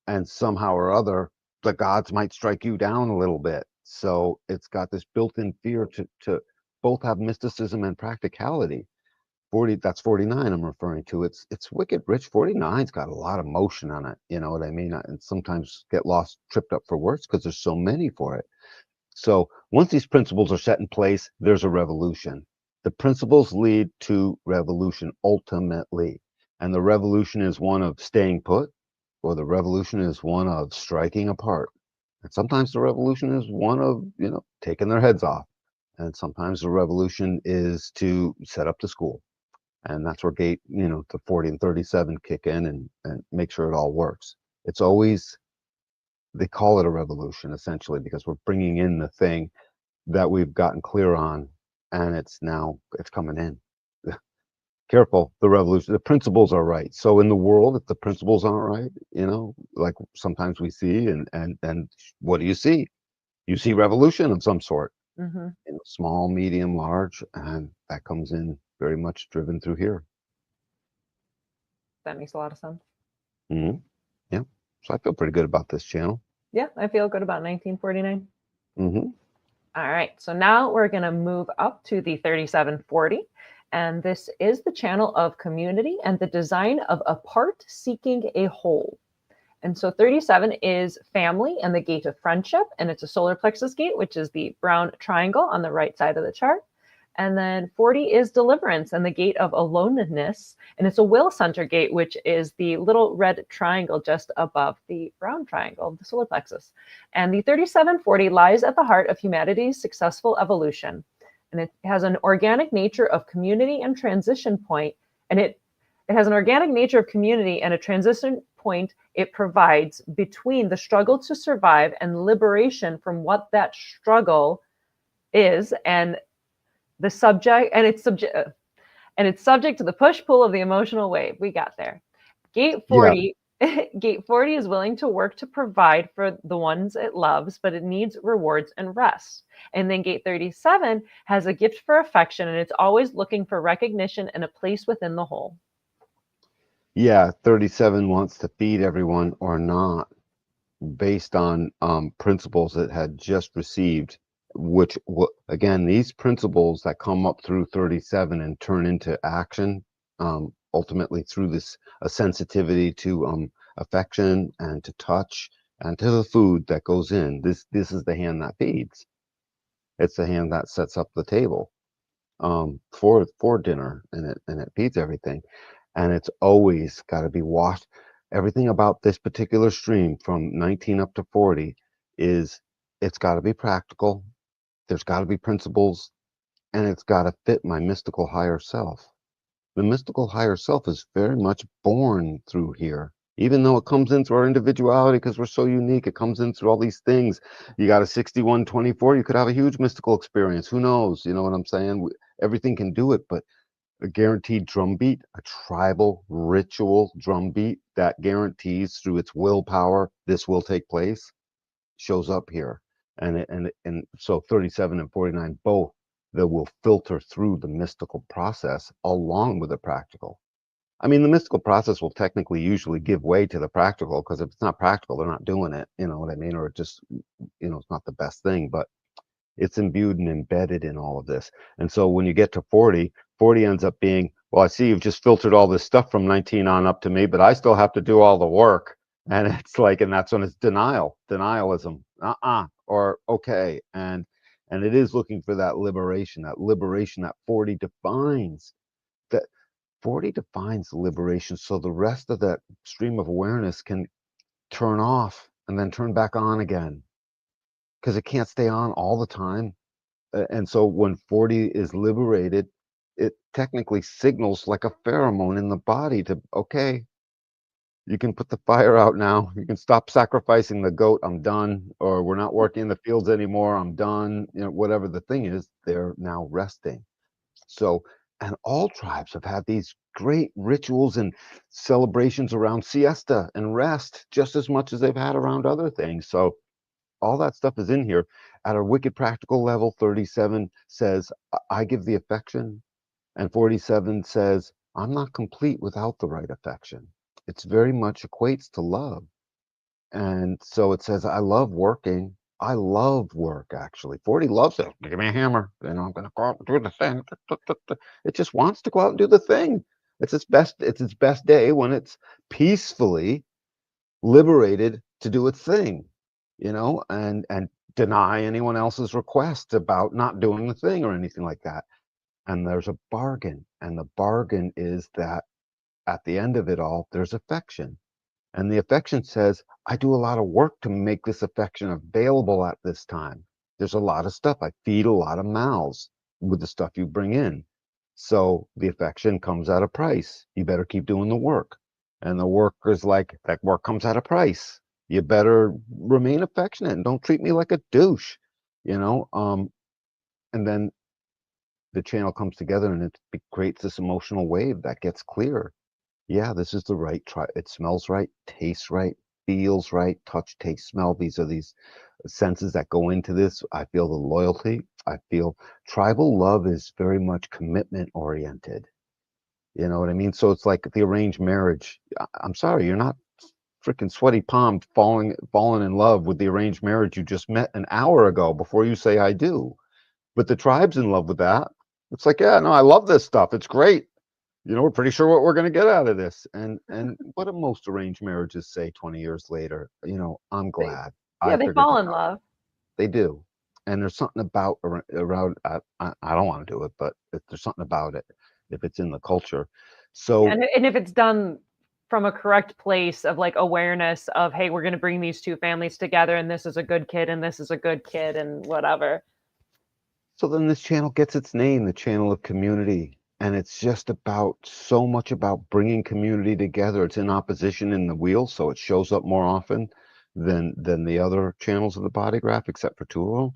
and somehow or other the gods might strike you down a little bit. So it's got this built-in fear to both have mysticism and practicality. 40, that's 49 I'm referring to. It's wicked rich. 49's got a lot of motion on it, you know what I mean? And sometimes get lost, tripped up for words because there's so many for it. So once these principles are set in place, there's a revolution. The principles lead to revolution ultimately. And the revolution is one of staying put, or the revolution is one of striking apart. And sometimes the revolution is one of, taking their heads off. And sometimes the revolution is to set up the school. And that's where gate, the 40 and 37 kick in and make sure it all works. It's always, they call it a revolution essentially because we're bringing in the thing that we've gotten clear on, and it's coming in. Careful, the revolution, the principles are right. So in the world, if the principles aren't right, like sometimes we see, and what do you see? You see revolution of some sort, Mm-hmm. small, medium, large, and that comes in very much driven through here. That makes a lot of sense. Mm-hmm. Yeah. So I feel pretty good about this channel. Yeah, I feel good about 1949. Mm-hmm. All right, so now we're going to move up to the 3740. And this is the channel of community and the design of a part seeking a whole. And so 37 is family and the gate of friendship, and it's a solar plexus gate, which is the brown triangle on the right side of the chart. And then 40 is deliverance and the gate of aloneness, and it's a will center gate, which is the little red triangle just above the brown triangle, the solar plexus. And the 3740 lies at the heart of humanity's successful evolution. And it has an organic nature of community and transition point, and it has an organic nature of community and a transition point it provides between the struggle to survive and liberation from what that struggle is, and the subject, and it's subject to the push-pull of the emotional wave. We got there. Gate 40, yeah. Gate 40 is willing to work to provide for the ones it loves, but it needs rewards and rest. And then gate 37 has a gift for affection, and it's always looking for recognition and a place within the whole. Yeah, 37 wants to feed everyone or not, based on principles it had just received, which, again, these principles that come up through 37 and turn into action, ultimately through a sensitivity to affection and to touch and to the food that goes in. This is the hand that feeds. It's the hand that sets up the table for dinner, and it feeds everything. And it's always got to be washed. Everything about this particular stream from 19 up to 40 is, it's got to be practical. there's got to be principles, and it's got to fit my mystical higher self. The mystical higher self is very much born through here, even though it comes in through our individuality because we're so unique. It comes in through all these things. You got a 6124, you could have a huge mystical experience. Who knows? You know what I'm saying? Everything can do it, but a guaranteed drum beat, a tribal ritual drum beat that guarantees through its willpower this will take place, shows up here. And so 37 and 49 both that will filter through the mystical process along with the practical. I mean, the mystical process will technically usually give way to the practical because if it's not practical, they're not doing it. You know what I mean? Or it just, it's not the best thing. But it's imbued and embedded in all of this. And so when you get to 40, 40 ends up being, well, I see you've just filtered all this stuff from 19 on up to me, but I still have to do all the work. And it's like, and that's when it's denialism, or okay. And it is looking for that liberation that 40 defines. That 40 defines liberation. So the rest of that stream of awareness can turn off and then turn back on again because it can't stay on all the time. And so when 40 is liberated, it technically signals like a pheromone in the body to, okay, you can put the fire out now. You can stop sacrificing the goat. I'm done. Or we're not working in the fields anymore. I'm done. Whatever the thing is, they're now resting. So, and all tribes have had these great rituals and celebrations around siesta and rest just as much as they've had around other things. So all that stuff is in here. At a wicked practical level, 37 says, I give the affection. And 47 says, I'm not complete without the right affection. It's very much equates to love. And so it says, I love working. I love work, actually. 40 loves it. Give me a hammer. I'm going to go out and do the thing. It just wants to go out and do the thing. It's its best day when it's peacefully liberated to do its thing, and deny anyone else's request about not doing the thing or anything like that. And there's a bargain, and the bargain is that at the end of it all, there's affection. And the affection says, I do a lot of work to make this affection available at this time. There's a lot of stuff. I feed a lot of mouths with the stuff you bring in. So the affection comes at a price. You better keep doing the work. And the work is like, that work comes at a price. You better remain affectionate and don't treat me like a douche, you know? And then the channel comes together and it creates this emotional wave that gets clear. Yeah, this is the right try. It smells right, tastes right, feels right, touch, taste, smell. These are these senses that go into this. I feel the loyalty. I feel tribal love is very much commitment oriented. You know what I mean? So it's like the arranged marriage. I'm sorry, you're not freaking sweaty palm falling in love with the arranged marriage you just met an hour ago before you say I do. But the tribe's in love with that. It's like, yeah, no, I love this stuff. It's great. We're pretty sure what we're going to get out of this. And what do most arranged marriages say 20 years later? I'm They, glad yeah, I they figured fall this in out. love. They do. And there's something about around, I don't want to do it, but there's something about it if it's in the culture. Yeah, So, and if it's done from a correct place of like awareness of, hey, we're going to bring these two families together, and this is a good kid, and this is a good kid, and whatever. so then this channel gets its name, the channel of community. And it's just about so much about bringing community together. It's in opposition in the wheel, so it shows up more often than the other channels of the body graph, except for two of them.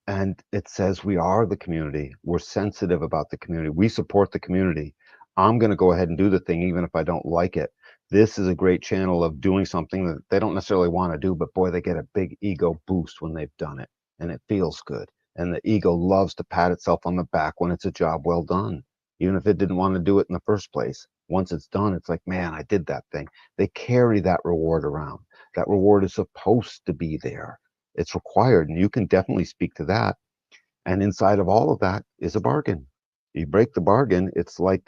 And it says we are the community. We're sensitive about the community. We support the community. I'm going to go ahead and do the thing, even if I don't like it. This is a great channel of doing something that they don't necessarily want to do, but boy, they get a big ego boost when they've done it, and it feels good. And the ego loves to pat itself on the back when it's a job well done, even if it didn't want to do it in the first place. Once it's done, it's like, man, I did that thing. They carry that reward around. That reward is supposed to be there. It's required, and you can definitely speak to that. And inside of all of that is a bargain. You break the bargain, it's like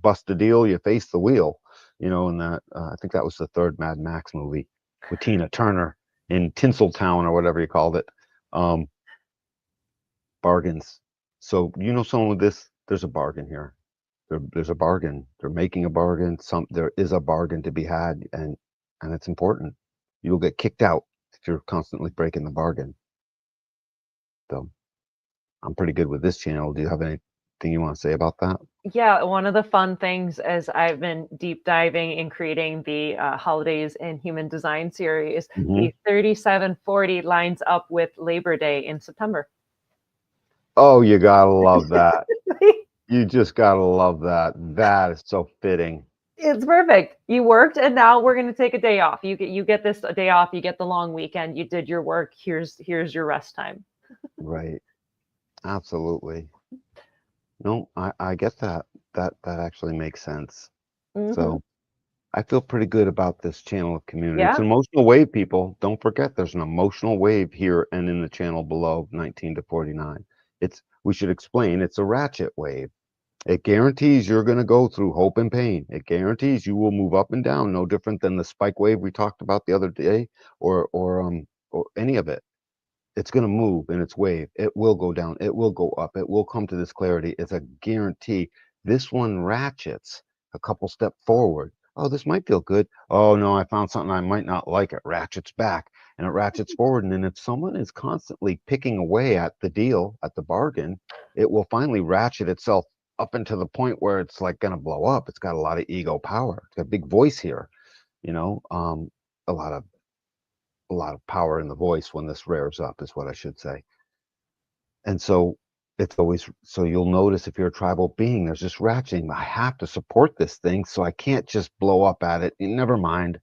bust a deal, you face the wheel. And that I think that was the third Mad Max movie with Tina Turner in Tinseltown or whatever you called it. Um, Bargains. So someone with this, there's a bargain here. There's a bargain. They're making a bargain. There is a bargain to be had, and it's important. You'll get kicked out if you're constantly breaking the bargain. So I'm pretty good with this channel. Do you have anything you want to say about that? Yeah, one of the fun things as I've been deep diving in creating the Holidays in Human Design series, Hmm. the 3740 lines up with Labor Day in September. Oh, you gotta love that. You just gotta love that. That is so fitting. It's perfect. You worked, and now we're going to take a day off. You get this day off. You get the long weekend. You did your work. Here's your rest time. Right. Absolutely. No, I get that. That actually makes sense. Hmm. So I feel pretty good about this channel of community. It's Yeah. an emotional wave, people. Don't forget there's an emotional wave here and in the channel below 19 to 49. We should explain it's a ratchet wave. It guarantees you're going to go through hope and pain. It guarantees you will move up and down, no different than the spike wave we talked about the other day or any of it. It's going to move in its wave. It will go down. It will go up. It will come to this clarity. It's a guarantee. This one ratchets a couple step forward. Oh, this might feel good. Oh no, I found something I might not like. It ratchets back and it ratchets forward. And then if someone is constantly picking away at the deal, at the bargain, it will finally ratchet itself up into the point where it's like going to blow up. It's got a lot of ego power. It's got a big voice here, you know, a lot of power in the voice when this rears up is what I should say. And so it's always so you'll notice if you're a tribal being, there's this ratcheting. I have to support this thing, so I can't just blow up at it. Never mind.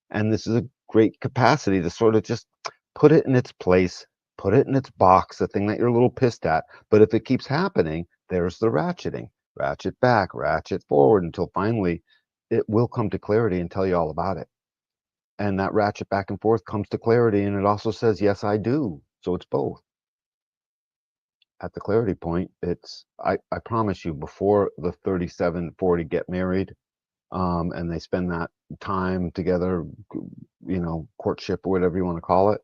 And this is a great capacity to sort of just put it in its place, put it in its box, the thing that you're a little pissed at. But if it keeps happening, there's the ratcheting. Ratchet back, ratchet forward until finally it will come to clarity and tell you all about it. And that ratchet back and forth comes to clarity, and it also says, yes, I do. So it's both. At the clarity point, I promise you, before the 3740 get married, and they spend that time together, courtship or whatever you want to call it,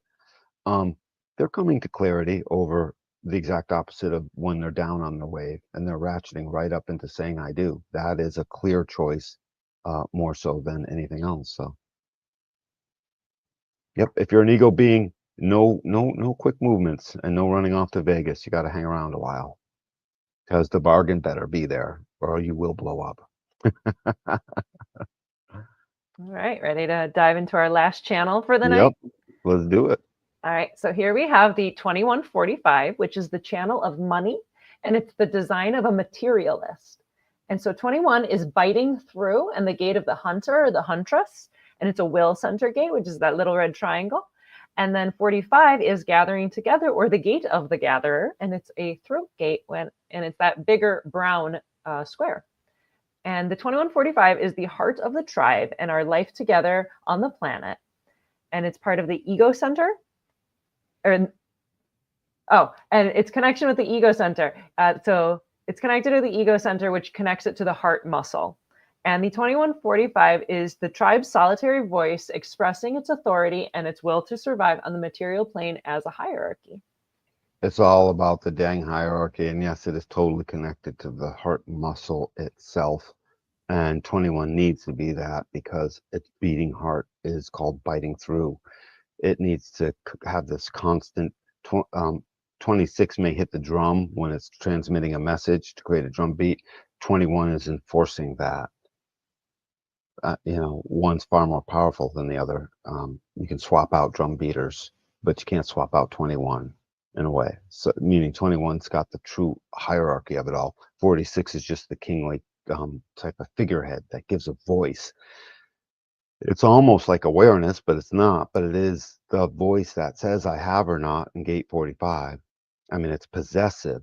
um, they're coming to clarity over the exact opposite of when they're down on the wave and they're ratcheting right up into saying I do. That is a clear choice, more so than anything else. So yep, if you're an ego being, no quick movements and no running off to Vegas. You got to hang around a while because the bargain better be there or you will blow up. All right, ready to dive into our last channel for the night? Yep, let's do it. All right, so here we have the 2145, which is the channel of money, and it's the design of a materialist. And so 21 is biting through and the gate of the hunter or the huntress, and it's a will center gate, which is that little red triangle. And then 45 is gathering together or the gate of the gatherer, and it's a throat gate and it's that bigger brown square. And the 2145 is the heart of the tribe and our life together on the planet. And it's part of the ego center, and its connection with the ego center. So it's connected to the ego center, which connects it to the heart muscle. And the 2145 is the tribe's solitary voice expressing its authority and its will to survive on the material plane as a hierarchy. It's all about the dang hierarchy. And yes, it is totally connected to the heart muscle itself. And 21 needs to be that because its beating heart is called biting through. It needs to have this constant 26 may hit the drum when it's transmitting a message to create a drum beat. 21 is enforcing that. One's far more powerful than the other. You can swap out drum beaters, but you can't swap out 21 in a way. So, meaning 21's got the true hierarchy of it all. 46 is just the kingly type of figurehead that gives a voice. It's almost like awareness, but it's not. But it is the voice that says I have or not in gate 45. I mean, it's possessive,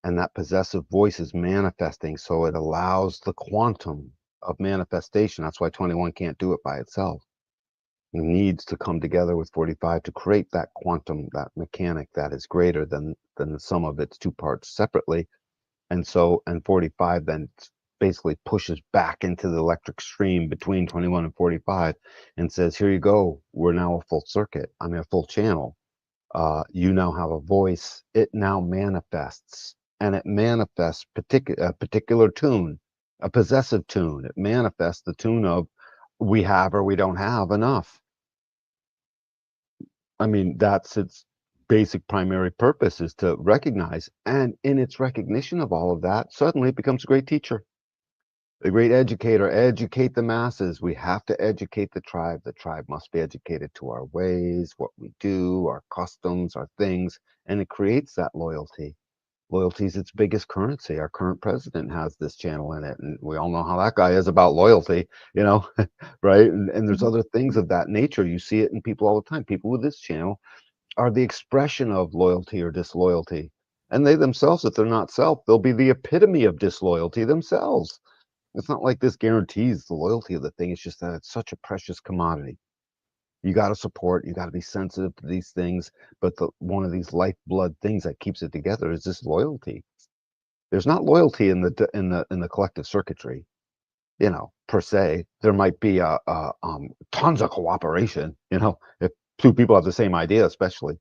and that possessive voice is manifesting, so it allows the quantum of manifestation. That's why 21 can't do it by itself. It needs to come together with 45 to create that quantum, that mechanic that is greater than the sum of its two parts separately. And 45 then basically pushes back into the electric stream between 21 and 45 and says, here you go. We're now a full circuit. I mean, a full channel. You now have a voice. It now manifests, and it manifests a particular tune, a possessive tune. It manifests the tune of we have or we don't have enough. I mean, that's its basic primary purpose is to recognize, and in its recognition of all of that, suddenly it becomes a great teacher, a great educator. Educate the masses. We have to educate the tribe. The tribe must be educated to our ways, what we do, our customs, our things, and it creates that loyalty. Loyalty is its biggest currency. Our current president has this channel in it, and we all know how that guy is about loyalty, right? And there's Mhm. other things of that nature. You see it in people all the time. People with this channel are the expression of loyalty or disloyalty. And they themselves, if they're not self, they'll be the epitome of disloyalty themselves. It's not like this guarantees the loyalty of the thing. It's just that it's such a precious commodity. You got to support, you got to be sensitive to these things. But one of these lifeblood things that keeps it together is this loyalty. There's not loyalty in the collective circuitry, per se. There might be tons of cooperation, if two people have the same idea, especially.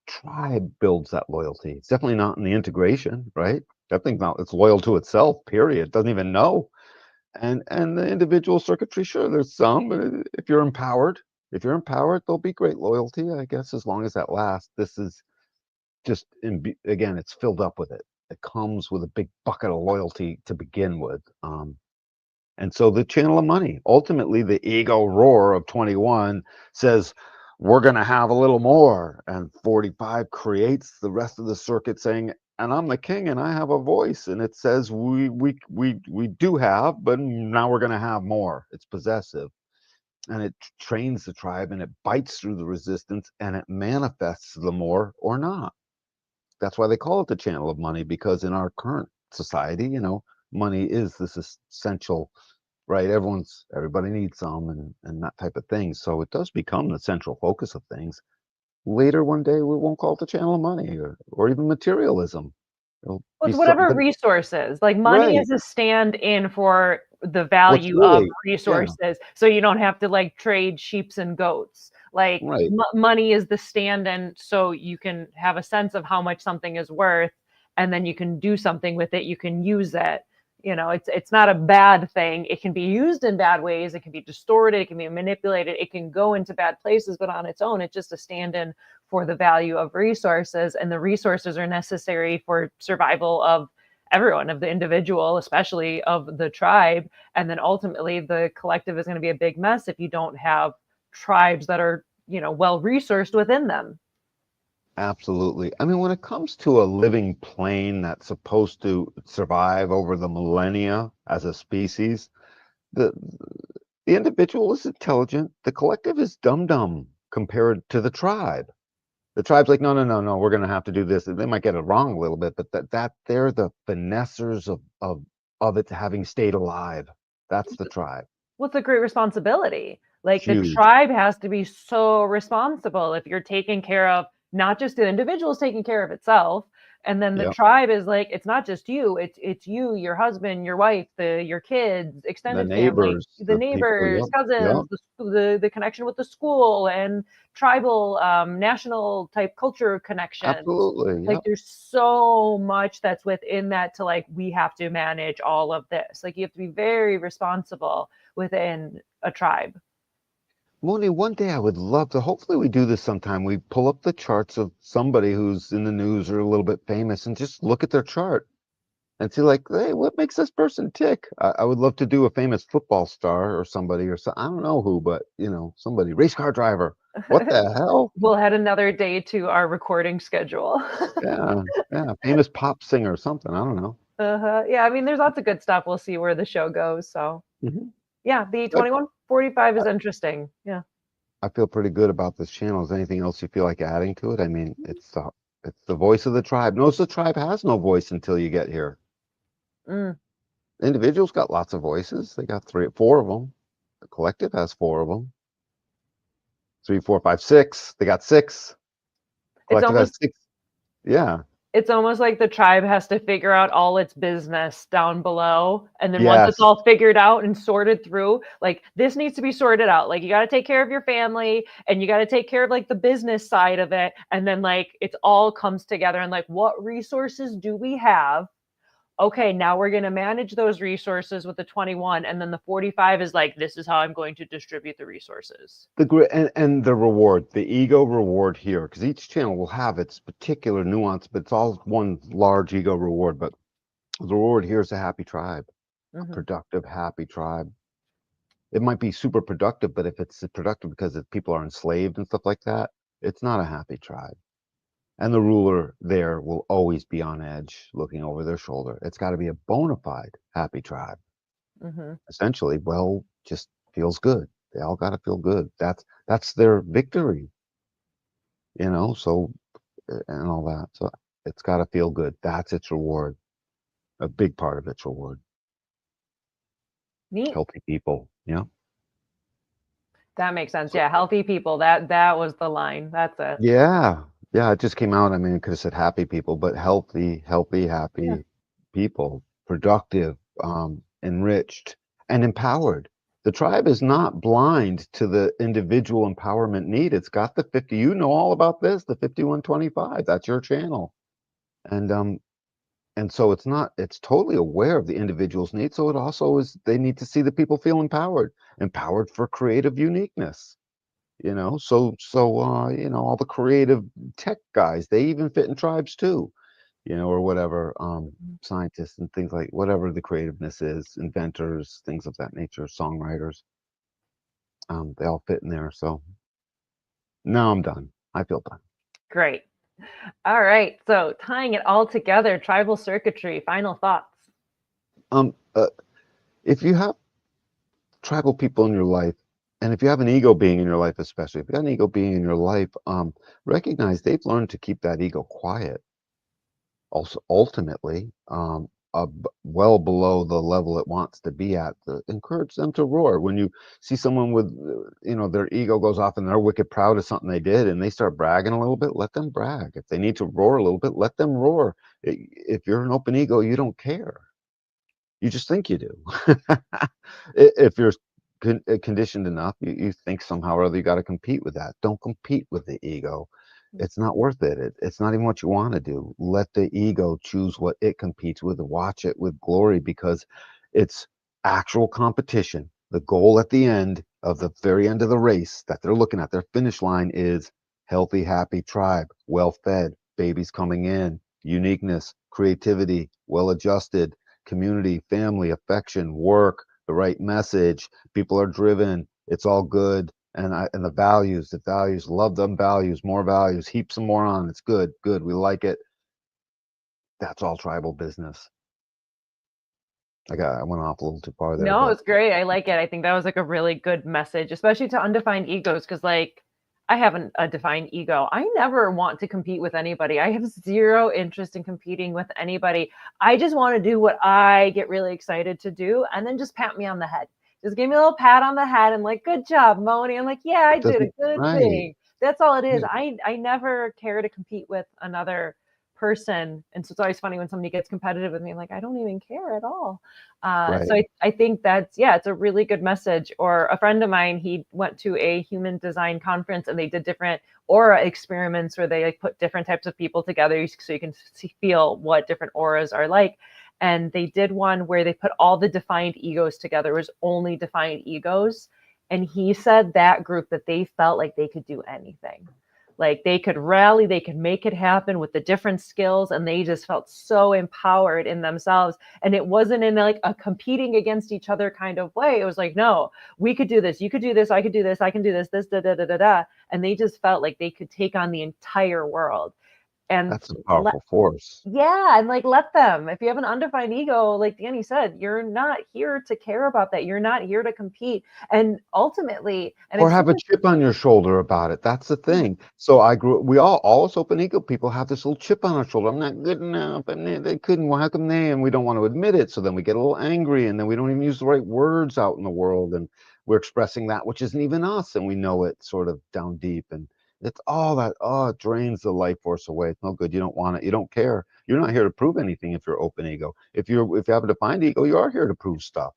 Tribe builds that loyalty. It's definitely not in the integration, right? That thing's not, it's loyal to itself, period. It doesn't even know. And the individual circuitry, sure, there's some, but if you're empowered, there'll be great loyalty, I guess, as long as that lasts. This is just, again, it's filled up with it. It comes with a big bucket of loyalty to begin with. And so the channel of money, ultimately, the ego roar of 21 says, we're going to have a little more. And 45 creates the rest of the circuit saying, and I'm the king and I have a voice. And it says, we do have, but now we're going to have more. It's possessive. And it trains the tribe and it bites through the resistance and it manifests the more or not. That's why they call it the channel of money, because in our current society, money is this essential, right? Everybody needs some and that type of thing. So it does become the central focus of things. Later one day we won't call it the channel of money or even materialism. It'll be With whatever but resources, like money right. is a stand-in for the What's value of really, yeah, resources, so you don't have to like trade sheeps and goats. Like right. money is the stand-in, so you can have a sense of how much something is worth, and then you can do something with it. You can use it. It's not a bad thing. It can be used in bad ways. It can be distorted. It can be manipulated. It can go into bad places, but on its own, it's just a stand-in for the value of resources, and the resources are necessary for survival of everyone, of the individual, especially of the tribe. And then ultimately the collective is going to be a big mess if you don't have tribes that are well resourced within them. Absolutely. I mean, when it comes to a living plane that's supposed to survive over the millennia as a species, the the individual is intelligent. The collective is dumb compared to the tribe. The tribe's like, no, no, no, no, we're going to have to do this. And they might get it wrong a little bit, but that they're the finessers of it having stayed alive. That's the tribe. What's a great responsibility? Like the Huge. tribe has to be so responsible if you're taking care of not just the individual's taking care of itself. And then the Yep. tribe is like, it's not just you, it's you, your husband, your wife, your kids, The extended family, neighbors, the the people. neighbors, Yep. Yep. cousins, the connection with the school, and tribal, national type culture connections. Absolutely. Like Yep. there's so much that's within that to like, we have to manage all of this. Like you have to be very responsible within a tribe. Mooney, one day I would love to, hopefully we do this sometime. We pull up the charts of somebody who's in the news or a little bit famous and just look at their chart and see like, hey, what makes this person tick? I would love to do a famous football star or somebody or so. I don't know who, but somebody, race car driver. What the hell? We'll add another day to our recording schedule. Yeah, yeah, famous pop singer or something. I don't know. Yeah, I mean, there's lots of good stuff. We'll see where the show goes. So, Mhm. yeah, the But 2145 I, is interesting. Yeah. I feel pretty good about this channel. Is there anything else you feel like adding to it? I mean, it's the voice of the tribe. Notice the tribe has no voice until you get here. Mm. Individuals got lots of voices. They got four of them. The collective has four of them. Three, four, five, six. They got six. It's Collective almost has six. Yeah. it's almost like the tribe has to figure out all its business down below. And then once it's Yes. all figured out and sorted through, like this needs to be sorted out. Like you got to take care of your family and you got to take care of like the business side of it. And then like it's all comes together and like what resources do we have? okay, now we're going to manage those resources with the 21. And then the 45 is like, this is how I'm going to distribute the resources. And the reward, the ego reward here, because each channel will have its particular nuance, but it's all one large ego reward. But the reward here is a happy tribe, a Mm-hmm. productive, happy tribe. It might be super productive, but if it's productive because people are enslaved and stuff like that, it's not a happy tribe. And the ruler there will always be on edge, looking over their shoulder. It's got to be a bona fide happy tribe. Mm-hmm. Essentially, well, just feels good. They all got to feel good. That's their victory, so and all that. So it's got to feel good. That's its reward. A big part of its reward. Neat. Healthy people. Yeah. That makes sense. So, Yeah, healthy people. That was the line. That's it. yeah. Yeah. It just came out. I mean, it could have said happy people, but healthy, Yeah. happy people, productive, enriched, and empowered. The tribe is not blind to the individual empowerment need. It's got the 50. You know all about this, the 5125. That's your channel. And so it's totally aware of the individual's needs. So it also is, they need to see the people feel empowered for creative uniqueness. All the creative tech guys, they even fit in tribes too, or whatever, scientists and things like whatever the creativeness is, inventors, things of that nature, songwriters, they all fit in there. So now I'm done. I feel done. Great. All right. So tying it all together, tribal circuitry, final thoughts. Um, uh, if you have tribal people in your life, and if you have an ego being in your life, especially if you got an ego being in your life, recognize they've learned to keep that ego quiet. Also, ultimately, well below the level it wants to be at. Encourage them to roar. When you see someone with, their ego goes off and they're wicked proud of something they did, and they start bragging a little bit, let them brag. If they need to roar a little bit, let them roar. If you're an open ego, you don't care. You just think you do. If you're conditioned enough, you think somehow or other you got to compete with that. Don't compete with the ego. It's not worth it. It's not even what you want to do. Let the ego choose what it competes with. Watch it with glory, because it's actual competition. The goal at the end of the very end of the race that they're looking at, their finish line, is healthy, happy tribe, well fed, babies coming in, uniqueness, creativity, well adjusted, community, family, affection, work, the right message. People are driven. It's all good. And the values, love them values, more values, heap some more on. It's good. We like it. That's all tribal business. I went off a little too far there, No, but it's great. I like it. I think that was like a really good message, especially to undefined egos, because like I have a defined ego. I never want to compete with anybody. I have zero interest in competing with anybody. I just want to do what I get really excited to do, and then just pat me on the head. Just give me a little pat on the head and like, good job, Moni. I'm like, yeah, I it did a doesn't, good right. thing. That's all it is. Yeah. I never care to compete with another person. And so it's always funny when somebody gets competitive with me. I'm like, I don't even care at all. Right. So I think that's, yeah, it's a really good message. Or a friend of mine, he went to a human design conference and they did different aura experiments where they like put different types of people together so you can feel what different auras are like. And they did one where they put all the defined egos together. It was only defined egos. And he said that group that they felt like they could do anything. Like they could rally, they could make it happen with the different skills, and they just felt so empowered in themselves. And it wasn't in like a competing against each other kind of way. It was like, no, we could do this, you could do this, I could do this, I can do this, da da da da da. And they just felt like they could take on the entire world. And That's a powerful force. yeah, and like let them. If you have an undefined ego, like Danny said, you're not here to care about that. You're not here to compete. And ultimately, and Or it's have such a chip on your shoulder about it. That's the a thing. So all us open ego people have this little chip on our shoulder. I'm not good enough, and they couldn't. Well, how come they? And we don't want to admit it. So then we get a little angry, and then we don't even use the right words out in the world, and we're expressing that which isn't even us, and we know it sort of down deep. And it's all that. Oh, it drains the life force away. It's no good. You don't want it. You don't care. You're not here to prove anything if you're open ego. If you have a defined ego, you are here to prove stuff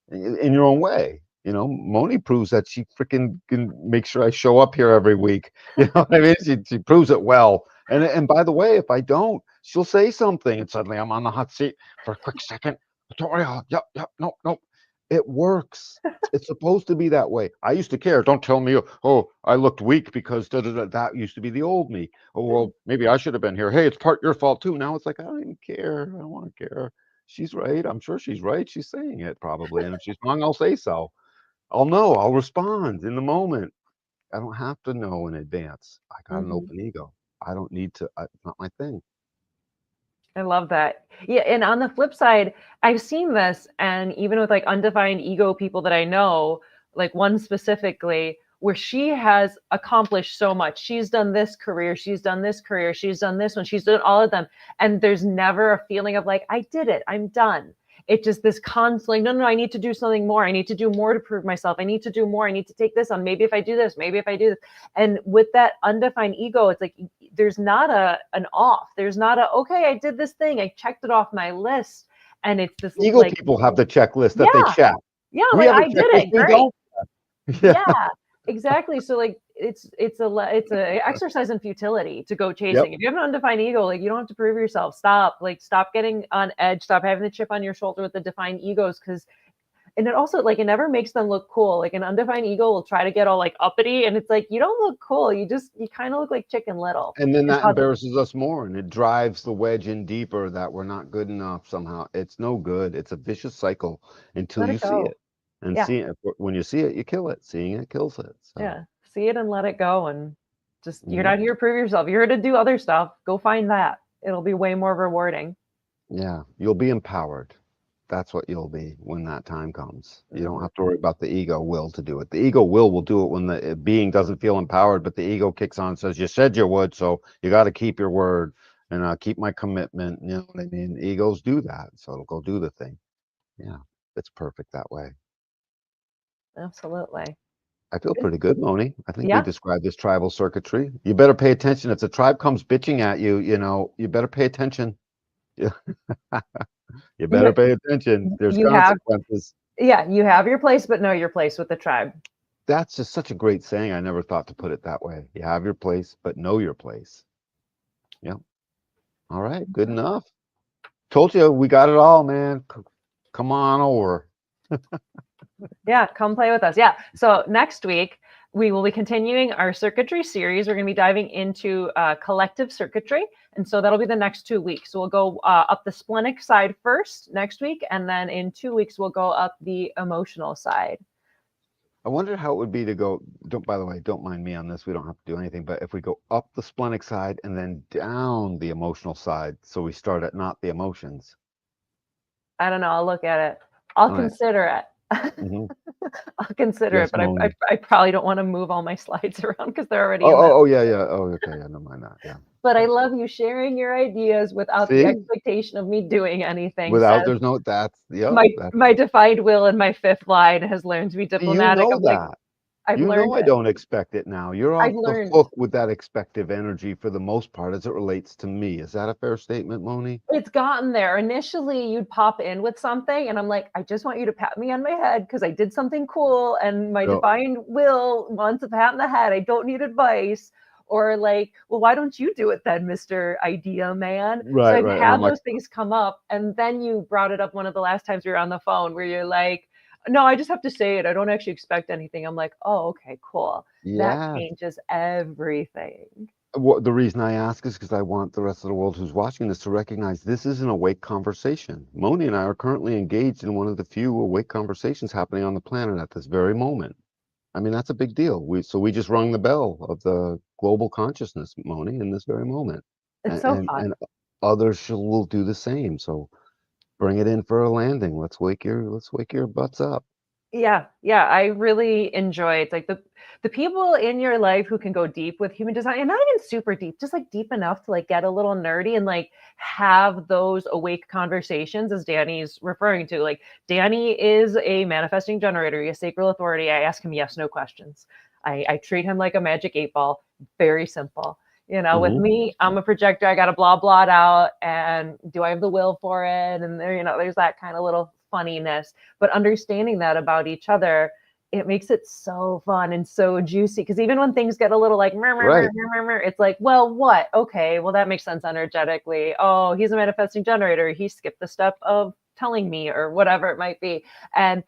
in your own way. Moni proves that she freaking can make sure I show up here every week. You know what I mean? She proves it well. And by the way, if I don't, she'll say something, and suddenly I'm on the hot seat for a quick second. Don't worry, yep, nope, nope. It works. It's supposed to be that way. I used to care. Don't tell me, oh, I looked weak because da, da, da. That used to be the old me. Oh, well, maybe I should have been here. Hey, it's part your fault too. Now it's like, I don't even care. I don't want to care. She's right. I'm sure she's right. She's saying it probably. And if she's wrong, I'll say so. I'll know. I'll respond in the moment. I don't have to know in advance. I got an Mhm. open ego. I don't need to. It's not my thing. I love that. Yeah, and on the flip side, I've seen this, and even with like undefined ego people that I know, like one specifically, where she has accomplished so much. She's done this career, she's done this career, she's done this one, she's done all of them. And there's never a feeling of like, I did it, I'm done. It's just this constant, like, no, I need to do something more. I need to do more to prove myself. I need to do more. I need to take this on. Maybe if I do this, maybe if I do this. And with that undefined ego, it's like there's not an off. There's not a, okay, I did this thing. I checked it off my list. And it's this Ego like, people have the checklist that they yeah, check. yeah, We like have a I did checklist. it. We Great. don't. Yeah. Yeah, exactly. So like it's a exercise in futility to go Yep. chasing. If you have an undefined ego, like you don't have to prove yourself. Stop getting on edge. Stop having the chip on your shoulder with the defined egos, because and it also like it never makes them look cool. Like an undefined ego will try to get all like uppity, and it's like you don't look cool. You kind of look like Chicken Little. And then Is that how embarrasses us more, and it drives the wedge in deeper that we're not good enough somehow. It's no good. It's a vicious cycle until let you it see go. it. And Yeah, see it when you see it, you kill it. Seeing it kills it. So yeah. See it and let it go, and just you're mhm. not here to prove yourself. You're here to do other stuff. Go find that. It'll be way more rewarding. Yeah, you'll be empowered. That's what you'll be when that time comes. You don't Mhm. have to worry about the ego will to do it. The ego will do it when the being doesn't feel empowered, but the ego kicks on and says, you said you would, so you got to keep your word and keep my commitment. You know what I mean? Egos do that, so it'll go do the thing. Yeah, it's perfect that way. Absolutely. I feel Good. pretty good, Moni. I think we Yeah. described this tribal circuitry. You better pay attention. If the tribe comes bitching at you, you better pay attention. Yeah, you better You pay attention. There's you have consequences. yeah, you have your place, but know your place with the tribe. That's just such a great saying. I never thought to put it that way. You have your place, but know your place. Yep. All right. Good enough. Told you we got it all, man. Come on over. Yeah, come play with us. Yeah. So next week we will be continuing our circuitry series. We're going to be diving into collective circuitry, and so that'll be the next 2 weeks. So we'll go up the splenic side first next week, and then in 2 weeks we'll go up the emotional side. I wonder how it would be to go. By the way, don't mind me on this. We don't have to do anything. But if we go up the splenic side and then down the emotional side, so we start at not the emotions. I don't know. I'll look at it. I'll All right. consider it. Mm-hmm. I'll consider Yes, it, but Moni. I probably don't want to move all my slides around because they're already Oh, in oh, that. oh, yeah, yeah. Oh, okay. Yeah, never mind that. Yeah. But I Yep. love you sharing your ideas without the See, expectation of me doing anything. without Says there's no. That's yep. my That's my defined will in my fifth line has learned to be see, you diplomatic. know I'm like, that. I've You know learned I it. don't expect it now. You're I've off the learned. hook with that expective energy for the most part as it relates to me. Is that a fair statement, Moni? It's gotten there. Initially, you'd pop in with something, and I'm like, I just want you to pat me on my head because I did something cool, and my No. defined will wants a pat on the head. I don't need advice. Or like, well, why don't you do it then, Mr. Idea Man? So Right, I've right. And I'm had like, those things come up, and then you brought it up one of the last times we were on the phone, where you're like, no, I just have to say it. I don't actually expect anything. I'm like, oh, okay, cool. That yeah. changes everything. What the reason I ask is because I want the rest of the world who's watching this to recognize this is an awake conversation. Moni and I are currently engaged in one of the few awake conversations happening on the planet at this very moment. I mean, that's a big deal. We just rung the bell of the global consciousness, Moni, in this very moment. It's And so and, fun. and others will do the same. So bring it in for a landing. Let's wake your butts up. Yeah, yeah, I really enjoy it. It's like the people in your life who can go deep with human design, and not even super deep, just like deep enough to like get a little nerdy and like have those awake conversations, as Danny's referring to. Like Danny is a manifesting generator, a sacral authority. I ask him yes, no questions. I treat him like a magic 8 ball. Very simple. With Hmm. me, I'm a projector. I got to blah blah it out, and do I have the will for it? And there's that kind of little funniness, but understanding that about each other, it makes it so fun and so juicy. Because even when things get a little like, "Mer, mer, mer, Right. mer, mer, mer," it's like, well, what? Okay, well, that makes sense energetically. Oh, he's a manifesting generator. He skipped the step of telling me or whatever it might be. And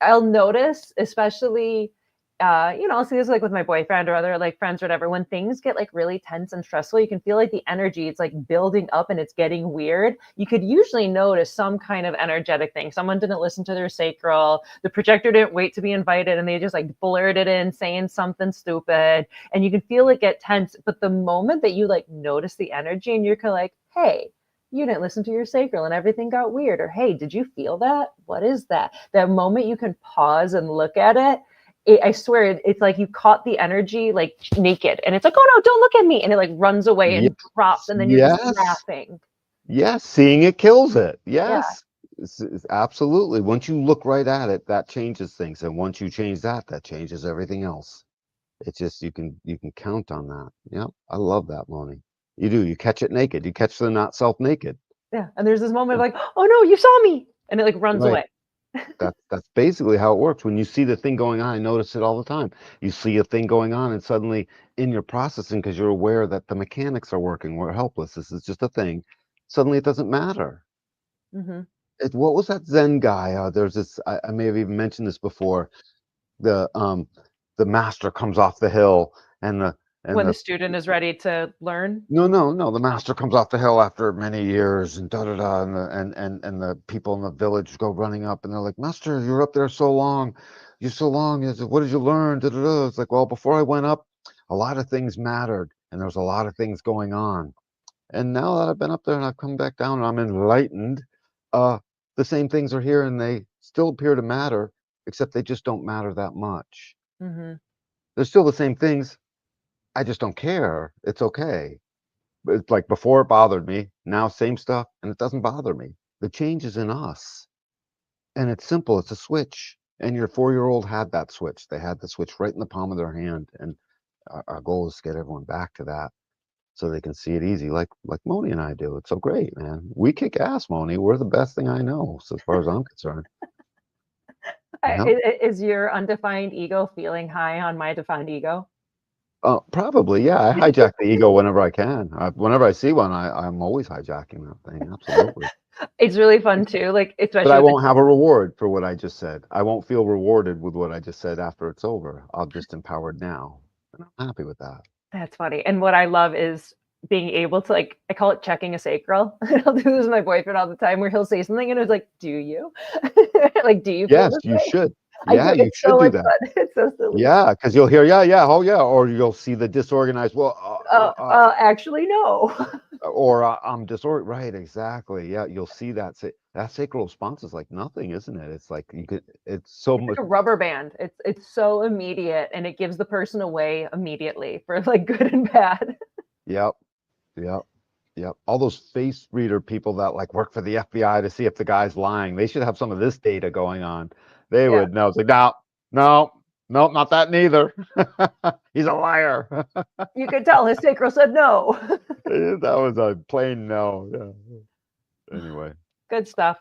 I'll notice, especially I'll see this like with my boyfriend or other like friends or whatever. When things get like really tense and stressful, you can feel like the energy, it's like building up and it's getting weird. You could usually notice some kind of energetic thing. Someone didn't listen to their sacral, the projector didn't wait to be invited, and they just like blurted in saying something stupid. And you can feel it get tense. But the moment that you like notice the energy and you're kind of like, hey, you didn't listen to your sacral and everything got weird. Or, hey, did you feel that? What is that? That moment you can pause and look at it, I swear, it's like you caught the energy like naked, and it's like, oh no, don't look at me, and it like runs away Yes. and drops, and then you're just Yes. laughing. Yes. Seeing it kills it. Yeah. Yes. Absolutely. Once you look right at it, that changes things. And once you change that, that changes everything else. It's just you can count on that. Yep. I love that, Moni. You do. You catch it naked. You catch the not self naked. Yeah. And there's this moment Yeah. of like, oh no, you saw me. And it like runs Right. away. That's basically how it works. When you see the thing going on, I notice it all the time. You see a thing going on, and suddenly in your processing, because you're aware that the mechanics are working, we're helpless. This is just a thing. Suddenly it doesn't matter. Hmm. What was that Zen guy? There's this, I may have even mentioned this before. The master comes off the hill, and the and When the the student is ready to learn. no, no, no. The Oh, master comes off the hill after many years, and da da da, and the people in the village go running up, and they're like, "Master, you're up there so long. You're so long. What did you learn?" Da da da. It's like, well, before I went up, a lot of things mattered, and there was a lot of things going on. And now that I've been up there and I've come back down and I'm enlightened, uh, the same things are here, and they still appear to matter, except they just don't matter that much. hmm. They're still the same things. I just don't care. It's okay. It's like before it bothered me, now same stuff, and it doesn't bother me. The change is in us, and it's simple. It's a switch, and your 4-year-old had that switch. They had the switch right in the palm of their hand, and our goal is to get everyone back to that so they can see it easy, like Moni and I do. It's so great, man. We kick ass, Moni. We're the best thing I know, so as far as I'm concerned. Yeah. Is your undefined ego feeling high on my defined ego? Probably, yeah. I hijack the ego whenever I can. Whenever I see one, I'm always hijacking that thing. Absolutely. It's really fun too, like But especially I with the won't have a reward for what I just said. I won't feel rewarded with what I just said after it's over. I'm just empowered now, and I'm happy with that. That's funny. And what I love is being able to like, I call it checking a sacral. I'll do this with my boyfriend all the time where he'll say something and it's like, do you? Like, do you feel Yes, this you way? should. I do. Yeah, you It's so should do much that. fun. It's so silly. Yeah, because you'll hear, yeah, yeah, oh yeah, or you'll see the disorganized. Well, Actually, no. or I'm disorganized. Right, exactly. Yeah, you'll see that. That sacral response is like nothing, isn't it? It's like you could. It's so It's like much. a rubber band. It's so immediate and it gives the person away immediately for like good and bad. Yep, yep, yep. All those face reader people that like work for the FBI to see if the guy's lying. They should have some of this data going on. They Yeah. would know. It's like, no, no, no, not that neither. He's a liar. You could tell his sacral said no. That was a plain no. Yeah. Anyway, Good stuff.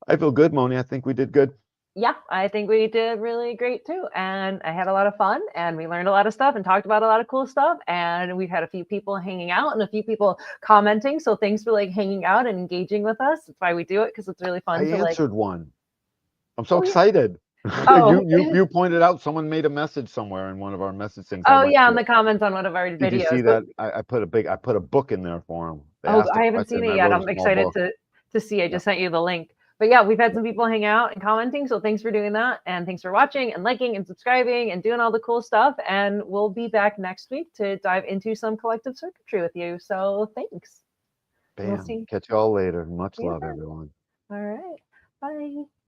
I feel good, Moni. I think we did good. Yeah, I think we did really great too. And I had a lot of fun and we learned a lot of stuff and talked about a lot of cool stuff. And we've had a few people hanging out and a few people commenting. So thanks for like hanging out and engaging with us. That's why we do it because it's really I fun to like, answered one. I'm so oh, yeah. excited. Oh, You pointed out someone made a message somewhere in one of our message things. I oh, went yeah. On to the it. comments on one of our Did you see videos. But that? I put a book in there for them. They oh, asked a I haven't question seen and it I yet. wrote a I'm small excited book. to see. I Yeah. just sent you the link. But yeah, we've had some people hang out and commenting. So thanks for doing that. And thanks for watching and liking and subscribing and doing all the cool stuff. And we'll be back next week to dive into some collective circuitry with you. So thanks. We'll Bam. see Catch y'all later. Much you love, then. everyone. All right. Bye.